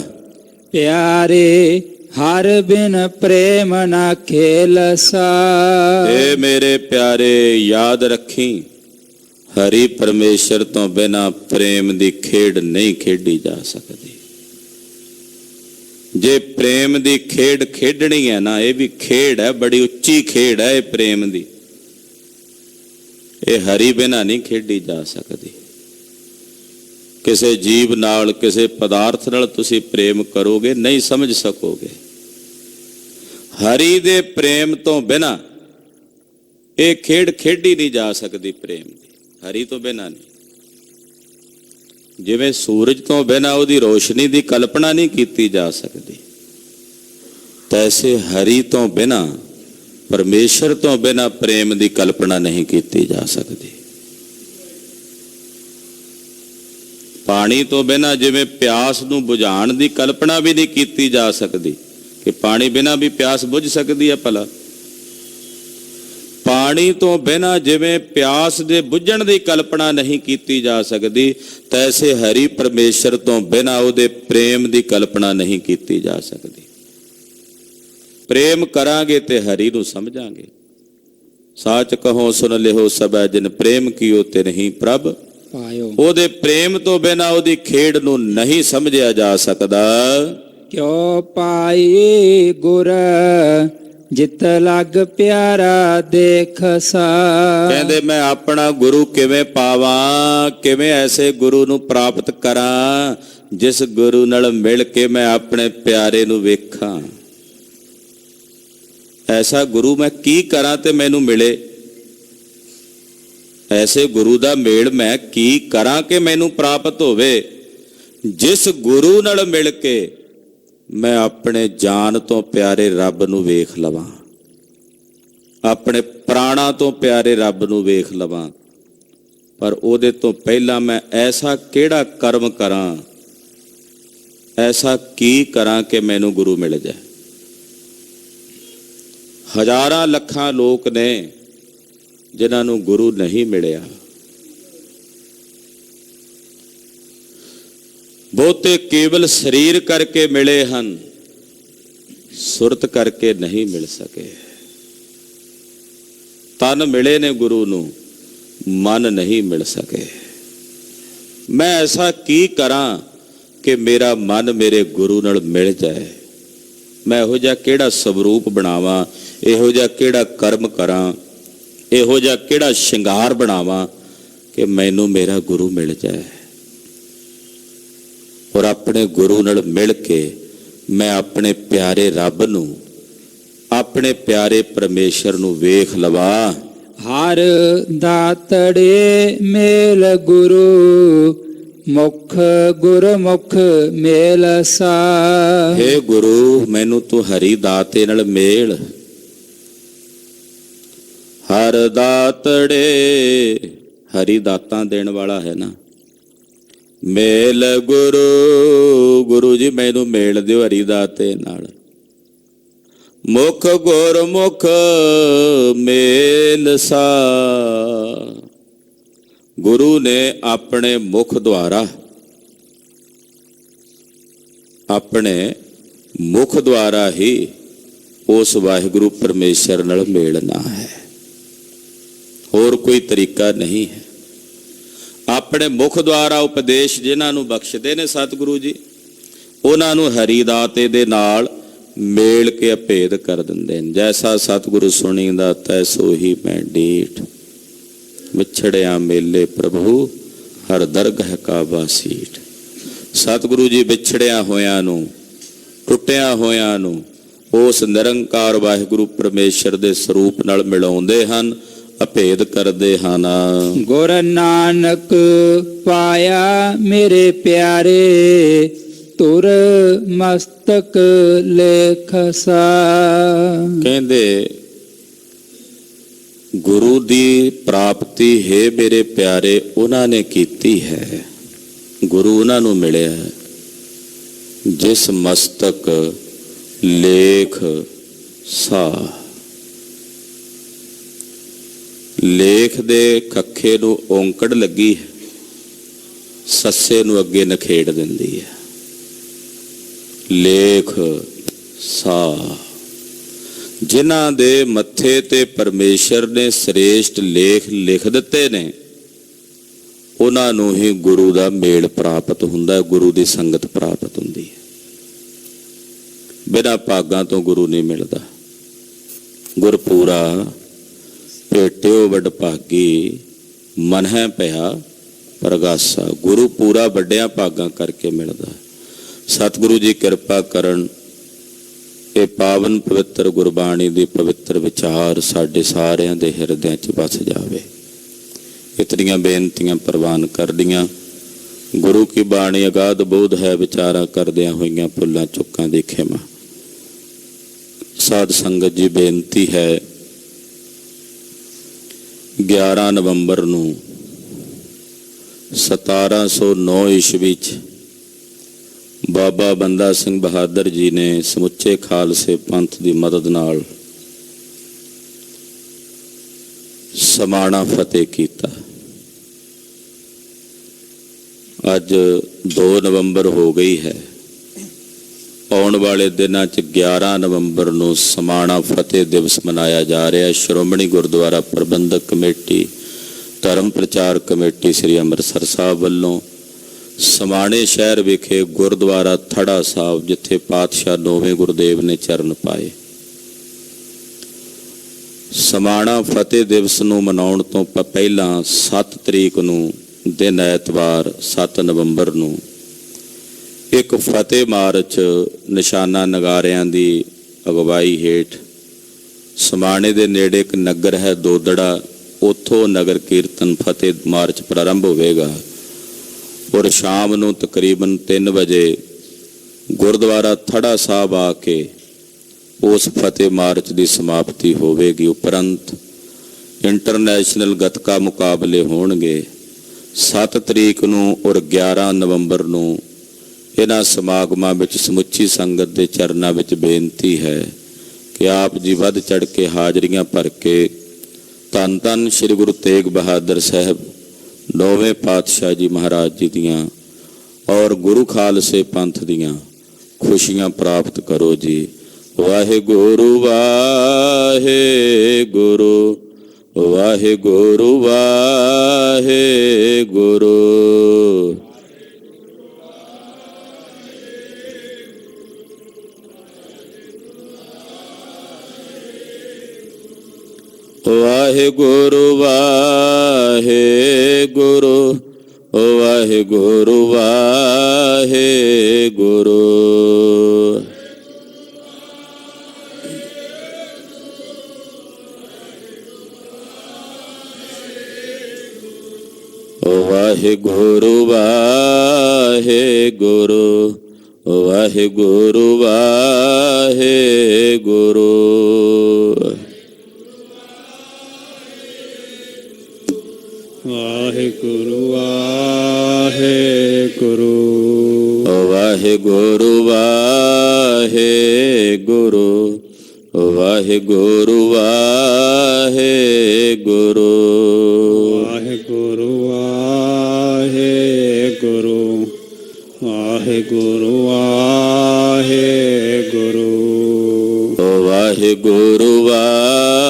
ਪਿਆਰੇ ਹਰ ਬਿਨ ਪ੍ਰੇਮ ਨਾ ਖੇਲਸਾ। ਏ ਮੇਰੇ ਪਿਆਰੇ ਯਾਦ ਰੱਖੀ, ਹਰੀ ਪਰਮੇਸ਼ਰ ਤੋਂ ਬਿਨਾਂ ਪ੍ਰੇਮ ਦੀ ਖੇਡ ਨਹੀਂ ਖੇਡੀ ਜਾ ਸਕਦੀ। ਜੇ ਪ੍ਰੇਮ ਦੀ ਖੇਡ ਖੇਡਣੀ ਹੈ ਨਾ, ਇਹ ਵੀ ਖੇਡ ਹੈ, ਬੜੀ ਉੱਚੀ ਖੇਡ ਹੈ ਇਹ ਪ੍ਰੇਮ ਦੀ। ਇਹ ਹਰੀ ਬਿਨਾਂ ਨਹੀਂ ਖੇਡੀ ਜਾ ਸਕਦੀ। ਕਿਸੇ ਜੀਵ ਨਾਲ, ਕਿਸੇ ਪਦਾਰਥ ਨਾਲ ਤੁਸੀਂ ਪ੍ਰੇਮ ਕਰੋਗੇ ਨਹੀਂ ਸਮਝ ਸਕੋਗੇ। ਹਰੀ ਦੇ ਪ੍ਰੇਮ ਤੋਂ ਬਿਨਾਂ ਇਹ ਖੇਡ ਖੇਡੀ ਨਹੀਂ ਜਾ ਸਕਦੀ। ਪ੍ਰੇਮ ਦੀ ਹਰੀ ਤੋਂ ਬਿਨਾਂ ਨਹੀਂ। ਜਿਵੇਂ ਸੂਰਜ ਤੋਂ ਬਿਨਾਂ ਉਹਦੀ ਰੋਸ਼ਨੀ ਦੀ ਕਲਪਨਾ ਨਹੀਂ ਕੀਤੀ ਜਾ ਸਕਦੀ, ਤੈਸੇ ਹਰੀ ਤੋਂ ਬਿਨਾਂ, ਪਰਮੇਸ਼ਰ ਤੋਂ ਬਿਨਾਂ ਪ੍ਰੇਮ ਦੀ ਕਲਪਨਾ ਨਹੀਂ ਕੀਤੀ ਜਾ ਸਕਦੀ। ਪਾਣੀ ਤੋਂ ਬਿਨਾਂ ਜਿਵੇਂ ਪਿਆਸ ਨੂੰ ਬੁਝਾਉਣ ਦੀ ਕਲਪਨਾ ਵੀ ਨਹੀਂ ਕੀਤੀ ਜਾ ਸਕਦੀ ਕਿ ਪਾਣੀ ਬਿਨਾਂ ਵੀ ਪਿਆਸ ਬੁਝ ਸਕਦੀ ਹੈ ਭਲਾ। ਪਾਣੀ ਤੋਂ ਬਿਨਾਂ ਜਿਵੇਂ ਪਿਆਸ ਦੇ ਬੁਝਣ ਦੀ ਕਲਪਨਾ ਨਹੀਂ ਕੀਤੀ ਜਾ ਸਕਦੀ, ਤੈਸੇ ਹਰੀ ਪਰਮੇਸ਼ਰ ਤੋਂ ਬਿਨਾਂ ਉਹਦੇ ਪ੍ਰੇਮ ਦੀ ਕਲਪਨਾ ਨਹੀਂ ਕੀਤੀ ਜਾ ਸਕਦੀ। ਪ੍ਰੇਮ ਕਰਾਂਗੇ ਤੇ ਹਰੀ ਨੂੰ ਸਮਝਾਂਗੇ। ਸਾਚ ਕਹੋ ਸੁਨ ਲਿਓ ਸਭੈ ਜਿਨ ਪ੍ਰੇਮ ਕੀਓ ਤੇ ਨਹੀਂ ਪ੍ਰਭ ਪਾਇਓ। ਉਹਦੇ ਪ੍ਰੇਮ ਤੋਂ ਬਿਨਾਂ ਉਹਦੀ ਖੇਡ ਨੂੰ ਨਹੀਂ ਸਮਝਿਆ ਜਾ ਸਕਦਾ। ਕਿਉ ਪਾਈ ਗੁਰ ਜਿਤ ਲਗ ਪਿਆਰਾ ਦੇਖਸਾ। ਕਹਿੰਦੇ ਮੈਂ ਆਪਣਾ ਗੁਰੂ ਕਿਵੇਂ ਪਾਵਾਂ, ਕਿਵੇਂ ਐਸੇ ਗੁਰੂ ਨੂੰ ਪ੍ਰਾਪਤ ਕਰਾਂ ਜਿਸ ਗੁਰੂ ਨਾਲ ਮਿਲ ਕੇ ਮੈਂ ਆਪਣੇ ਪਿਆਰੇ ਨੂੰ ਵੇਖਾਂ। ਐਸਾ ਗੁਰੂ ਮੈਂ ਕੀ ਕਰਾਂ ਤੇ ਮੈਨੂੰ ਮਿਲੇ। ਐਸੇ ਗੁਰੂ ਦਾ ਮੇਲ ਮੈਂ ਕੀ ਕਰਾਂ ਕਿ ਮੈਨੂੰ ਪ੍ਰਾਪਤ ਹੋਵੇ, ਜਿਸ ਗੁਰੂ ਨਾਲ ਮਿਲ ਕੇ ਮੈਂ ਆਪਣੇ ਜਾਨ ਤੋਂ ਪਿਆਰੇ ਰੱਬ ਨੂੰ ਵੇਖ ਲਵਾਂ, ਆਪਣੇ ਪ੍ਰਾਣਾਂ ਤੋਂ ਪਿਆਰੇ ਰੱਬ ਨੂੰ ਵੇਖ ਲਵਾਂ। ਪਰ ਉਹਦੇ ਤੋਂ ਪਹਿਲਾਂ ਮੈਂ ਐਸਾ ਕਿਹੜਾ ਕਰਮ ਕਰਾਂ, ਐਸਾ ਕੀ ਕਰਾਂ ਕਿ ਮੈਨੂੰ ਗੁਰੂ ਮਿਲ ਜਾਏ। ਹਜ਼ਾਰਾਂ ਲੱਖਾਂ ਲੋਕ ਨੇ ਜਿਨ੍ਹਾਂ ਨੂੰ ਗੁਰੂ ਨਹੀਂ ਮਿਲਿਆ। ਬਹੁਤੇ ਕੇਵਲ ਸਰੀਰ ਕਰਕੇ ਮਿਲੇ ਹਨ, ਸੁਰਤ ਕਰਕੇ ਨਹੀਂ ਮਿਲ ਸਕੇ। ਤਨ ਮਿਲੇ ਨੇ ਗੁਰੂ ਨੂੰ, ਮਨ ਨਹੀਂ ਮਿਲ ਸਕੇ। ਮੈਂ ਐਸਾ ਕੀ ਕਰਾਂ ਕਿ ਮੇਰਾ ਮਨ ਮੇਰੇ ਗੁਰੂ ਨਾਲ ਮਿਲ ਜਾਏ। ਮੈਂ ਇਹੋ ਜਿਹਾ ਕਿਹੜਾ ਸਵਰੂਪ ਬਣਾਵਾਂ, ਇਹੋ ਜਿਹਾ ਕਿਹੜਾ ਕਰਮ ਕਰਾਂ, ਇਹੋ ਜਿਹਾ ਕਿਹੜਾ ਸ਼ਿੰਗਾਰ ਬਣਾਵਾਂ ਕਿ ਮੈਨੂੰ ਮੇਰਾ ਗੁਰੂ ਮਿਲ ਜਾਏ। ਔਰ ਆਪਣੇ ਗੁਰੂ ਨਾਲ ਮਿਲ ਕੇ ਮੈਂ ਆਪਣੇ ਪਿਆਰੇ ਰੱਬ ਨੂੰ, ਆਪਣੇ ਪਿਆਰੇ ਪਰਮੇਸ਼ਰ ਨੂੰ ਵੇਖ ਲਵਾਂ। ਹਰ ਦਾਤੜੇ ਮੇਲ ਗੁਰੂ, ਮੁਖ ਗੁਰਮੁਖ ਮੇਲ ਸਾ। ਹੇ ਗੁਰੂ, ਮੈਨੂੰ ਤੂੰ ਹਰੀ ਦਾਤੇ ਨਾਲ ਮੇਲ। ਹਰ ਦਾਤੜੇ, ਹਰੀ ਦਾਤਾਂ ਦੇਣ ਵਾਲਾ ਹੈ ਨਾ। ਮੇਲ ਗੁਰੂ, ਗੁਰੂ ਜੀ ਮੈਨੂੰ ਮੇਲ ਦਿਓ ਹਰੀ ਦਾਤੇ ਨਾਲ। ਮੁਖ ਗੁਰਮੁਖ ਮੇਲ ਸਾ। ਗੁਰੂ ਨੇ ਆਪਣੇ ਮੁਖ ਦੁਆਰਾ, ਆਪਣੇ ਮੁਖ ਦੁਆਰਾ ਹੀ ਉਸ ਵਾਹਿਗੁਰੂ ਪਰਮੇਸ਼ਰ ਨਾਲ ਮੇਲਣਾ ਹੈ, ਹੋਰ ਕੋਈ ਤਰੀਕਾ ਨਹੀਂ ਹੈ। ਆਪਣੇ ਮੁਖ ਦੁਆਰਾ ਉਪਦੇਸ਼ ਜਿਨ੍ਹਾਂ ਨੂੰ ਬਖਸ਼ਦੇ ਨੇ ਸਤਿਗੁਰੂ ਜੀ, ਉਹਨਾਂ ਨੂੰ ਹਰੀ ਦਾਤੇ ਦੇ ਨਾਲ ਮੇਲ ਕੇ ਅਭੇਦ ਕਰ ਦਿੰਦੇ ਨੇ। ਜੈਸਾ ਸਤਿਗੁਰੂ ਸੁਣੀਂਦਾ ਤੈਸੋ ਹੀ ਮੈਂ ਡੀਠ, ਵਿਛੜਿਆ ਮੇਲੇ ਪ੍ਰਭੂ ਹਰ ਦਰਗਹ ਕਾ ਬਾਸੀਠ। ਸਤਿਗੁਰੂ ਜੀ ਵਿਛੜਿਆ ਹੋਇਆਂ ਨੂੰ, ਟੁੱਟਿਆ ਹੋਇਆਂ ਨੂੰ ਉਸ ਨਿਰੰਕਾਰ ਵਾਹਿਗੁਰੂ ਪਰਮੇਸ਼ਰ ਦੇ ਸਰੂਪ ਨਾਲ ਮਿਲਾਉਂਦੇ ਹਨ, ਅਭੇਦ ਕਰਦੇ ਹਨ। ਗੁਰ ਨਾਨਕ ਪਾਇਆ ਮੇਰੇ ਪਿਆਰੇ, ਤੁਰ ਮਸਤਕ ਲੇਖਸਾ। ਕਹਿੰਦੇ ਗੁਰੂ ਦੀ ਪ੍ਰਾਪਤੀ ਹੈ ਮੇਰੇ ਪਿਆਰੇ ਉਹਨਾਂ ਨੇ ਕੀਤੀ ਹੈ। ਗੁਰੂ ਉਹਨਾਂ ਨੂੰ ਮਿਲਿਆ ਜਿਸ ਮਸਤਕ ਲੇਖ ਸਾ। ਲੇਖ ਦੇ ਕੱਖੇ ਨੂੰ ਔਂਕੜ ਲੱਗੀ ਹੈ, ਸੱਸੇ ਨੂੰ ਅੱਗੇ ਨਖੇੜ ਦਿੰਦੀ ਹੈ। ਲੇਖ ਸਾ, ਜਿਨ੍ਹਾਂ ਦੇ ਮੱਥੇ ਤੇ ਪਰਮੇਸ਼ਰ ਨੇ ਸ੍ਰੇਸ਼ਟ ਲੇਖ ਲਿਖ ਦਿੱਤੇ ਨੇ, ਉਹਨਾਂ ਨੂੰ ਹੀ ਗੁਰੂ ਦਾ ਮੇਲ ਪ੍ਰਾਪਤ ਹੁੰਦਾ, ਗੁਰੂ ਦੀ ਸੰਗਤ ਪ੍ਰਾਪਤ ਹੁੰਦੀ ਹੈ। ਬਿਨਾਂ ਭਾਗਾਂ ਤੋਂ ਗੁਰੂ ਨਹੀਂ ਮਿਲਦਾ। ਗੁਰਪੂਰਾ ਭੇਟਿਓ ਵਡ ਭਾਗੀ, ਮਨ ਹੈ ਪਿਆ ਪ੍ਰਗਾਸਾ। ਗੁਰੂ ਪੂਰਾ ਵੱਡਿਆਂ ਭਾਗਾਂ ਕਰਕੇ ਮਿਲਦਾ। ਸਤਿਗੁਰੂ ਜੀ ਕਿਰਪਾ ਕਰਨ, ਇਹ ਪਾਵਨ ਪਵਿੱਤਰ ਗੁਰਬਾਣੀ ਦੀ ਪਵਿੱਤਰ ਵਿਚਾਰ ਸਾਡੇ ਸਾਰਿਆਂ ਦੇ ਹਿਰਦਿਆਂ 'ਚ ਵਸ ਜਾਵੇ। ਇਤਨੀਆਂ ਬੇਨਤੀਆਂ ਪ੍ਰਵਾਨ ਕਰਦੀਆਂ। ਗੁਰੂ ਕੀ ਬਾਣੀ ਅਗਾਧ ਬੋਧ ਹੈ, ਵਿਚਾਰਾਂ ਕਰਦਿਆਂ ਹੋਈਆਂ ਭੁੱਲਾਂ ਚੁੱਕਾਂ ਦੀ ਖਿਮਾ। ਸਾਧ ਸੰਗਤ ਜੀ, ਬੇਨਤੀ ਹੈ 11 ਨਵੰਬਰ ਨੂੰ 1709 ਈਸਵੀ 'ਚ ਬਾਬਾ ਬੰਦਾ ਸਿੰਘ ਬਹਾਦਰ ਜੀ ਨੇ ਸਮੁੱਚੇ ਖਾਲਸੇ ਪੰਥ ਦੀ ਮਦਦ ਨਾਲ ਸਮਾਣਾ ਫਤਿਹ ਕੀਤਾ। ਅੱਜ 2 ਨਵੰਬਰ ਹੋ ਗਈ ਹੈ। ਆਉਣ ਵਾਲੇ ਦਿਨਾਂ 'ਚ 11 ਨਵੰਬਰ ਨੂੰ ਸਮਾਣਾ ਫਤਿਹ ਦਿਵਸ ਮਨਾਇਆ ਜਾ ਰਿਹਾ। ਸ਼੍ਰੋਮਣੀ ਗੁਰਦੁਆਰਾ ਪ੍ਰਬੰਧਕ ਕਮੇਟੀ, ਧਰਮ ਪ੍ਰਚਾਰ ਕਮੇਟੀ ਸ੍ਰੀ ਅੰਮ੍ਰਿਤਸਰ ਸਾਹਿਬ ਵੱਲੋਂ ਸਮਾਣੇ ਸ਼ਹਿਰ ਵਿਖੇ ਗੁਰਦੁਆਰਾ ਥੜਾ ਸਾਹਿਬ, ਜਿੱਥੇ ਪਾਤਸ਼ਾਹ 9ਵੇਂ ਗੁਰਦੇਵ ਨੇ ਚਰਨ ਪਾਏ, ਸਮਾਣਾ ਫਤਿਹ ਦਿਵਸ ਨੂੰ ਮਨਾਉਣ ਤੋਂ ਪਹਿਲਾਂ 7 ਤਰੀਕ ਨੂੰ ਦਿਨ ਐਤਵਾਰ 7 ਨਵੰਬਰ ਨੂੰ ਇੱਕ ਫਤਿਹ ਮਾਰਚ ਨਿਸ਼ਾਨਾ ਨਗਾਰਿਆਂ ਦੀ ਅਗਵਾਈ ਹੇਠ ਸਮਾਣੇ ਦੇ ਨੇੜੇ ਇੱਕ ਨਗਰ ਹੈ ਦੋਦੜਾ, ਉੱਥੋਂ ਨਗਰ ਕੀਰਤਨ ਫਤਿਹ ਮਾਰਚ ਪ੍ਰਾਰੰਭ ਹੋਵੇਗਾ। ਔਰ ਸ਼ਾਮ ਨੂੰ ਤਕਰੀਬਨ 3 ਵਜੇ ਗੁਰਦੁਆਰਾ ਥੜਾ ਸਾਹਿਬ ਆ ਕੇ ਉਸ ਫਤਿਹ ਮਾਰਚ ਦੀ ਸਮਾਪਤੀ ਹੋਵੇਗੀ। ਉਪਰੰਤ ਇੰਟਰਨੈਸ਼ਨਲ ਗੱਤਕਾ ਮੁਕਾਬਲੇ ਹੋਣਗੇ 7 ਤਰੀਕ ਨੂੰ ਔਰ 11 ਨਵੰਬਰ ਨੂੰ। ਇਹਨਾਂ ਸਮਾਗਮਾਂ ਵਿੱਚ ਸਮੁੱਚੀ ਸੰਗਤ ਦੇ ਚਰਨਾਂ ਵਿੱਚ ਬੇਨਤੀ ਹੈ ਕਿ ਆਪ ਜੀ ਵੱਧ ਚੜ ਕੇ ਹਾਜ਼ਰੀਆਂ ਭਰ ਕੇ ਧੰਨ ਧੰਨ ਸ੍ਰੀ ਗੁਰੂ ਤੇਗ ਬਹਾਦਰ ਸਾਹਿਬ 9ਵੇਂ ਪਾਤਸ਼ਾਹ ਜੀ ਮਹਾਰਾਜ ਜੀ ਦੀਆਂ ਔਰ ਗੁਰੂ ਖਾਲਸੇ ਪੰਥ ਦੀਆਂ ਖੁਸ਼ੀਆਂ ਪ੍ਰਾਪਤ ਕਰੋ ਜੀ। ਵਾਹਿਗੁਰੂ ਵਾਹਿਗੁਰੂ ਵਾਹਿਗੁਰੂ ਵਾਹਿਗੁਰੂ। ਵਾਹਿਗੁਰੂ ਵਾਹਿਗੁਰੂ ਵਾਹਿਗੁਰੂ ਵਾਹਿਗੁਰੂ। ਵਾਹਿਗੁਰੂ ਵਾਹਿਗੁਰੂ ਵਾਹਿਗੁਰੂ ਵਾਹਿਗੁਰੂ। ਵਾਹਿਗੁਰੂ ਵਾਹਿਗੁਰੂ ਵਾਹਿਗੁਰੂ ਵਾਹਿਗੁਰੂ ਵਾਹਿਗੁਰੂ ਵਾਹਿਗੁਰੂ। ਵਾਹਿਗੁਰੂ ਵਾਹਿਗੁਰੂ ਵਾਹਿਗੁਰੂ ਵਾਹਿਗੁਰੂ। ਵਾਹਿਗੁਰੂ ਵਾਹਿਗੁਰੂ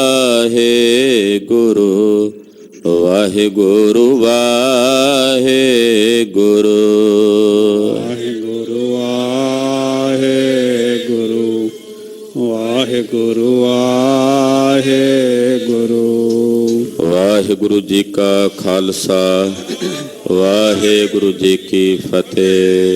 ਵਾਹਿਗੁਰੂ ਵਾਹਿਗੁਰੂ। ਵਾਹਿਗੁਰੂ ਵਾਹਿਗੁਰੂ ਵਾਹਿਗੁਰੂ ਵਾਹਿਗੁਰੂ। ਵਾਹਿਗੁਰੂ ਜੀ ਕਾ ਖਾਲਸਾ ਵਾਹਿਗੁਰੂ ਜੀ ਕੀ ਫਤਿਹ।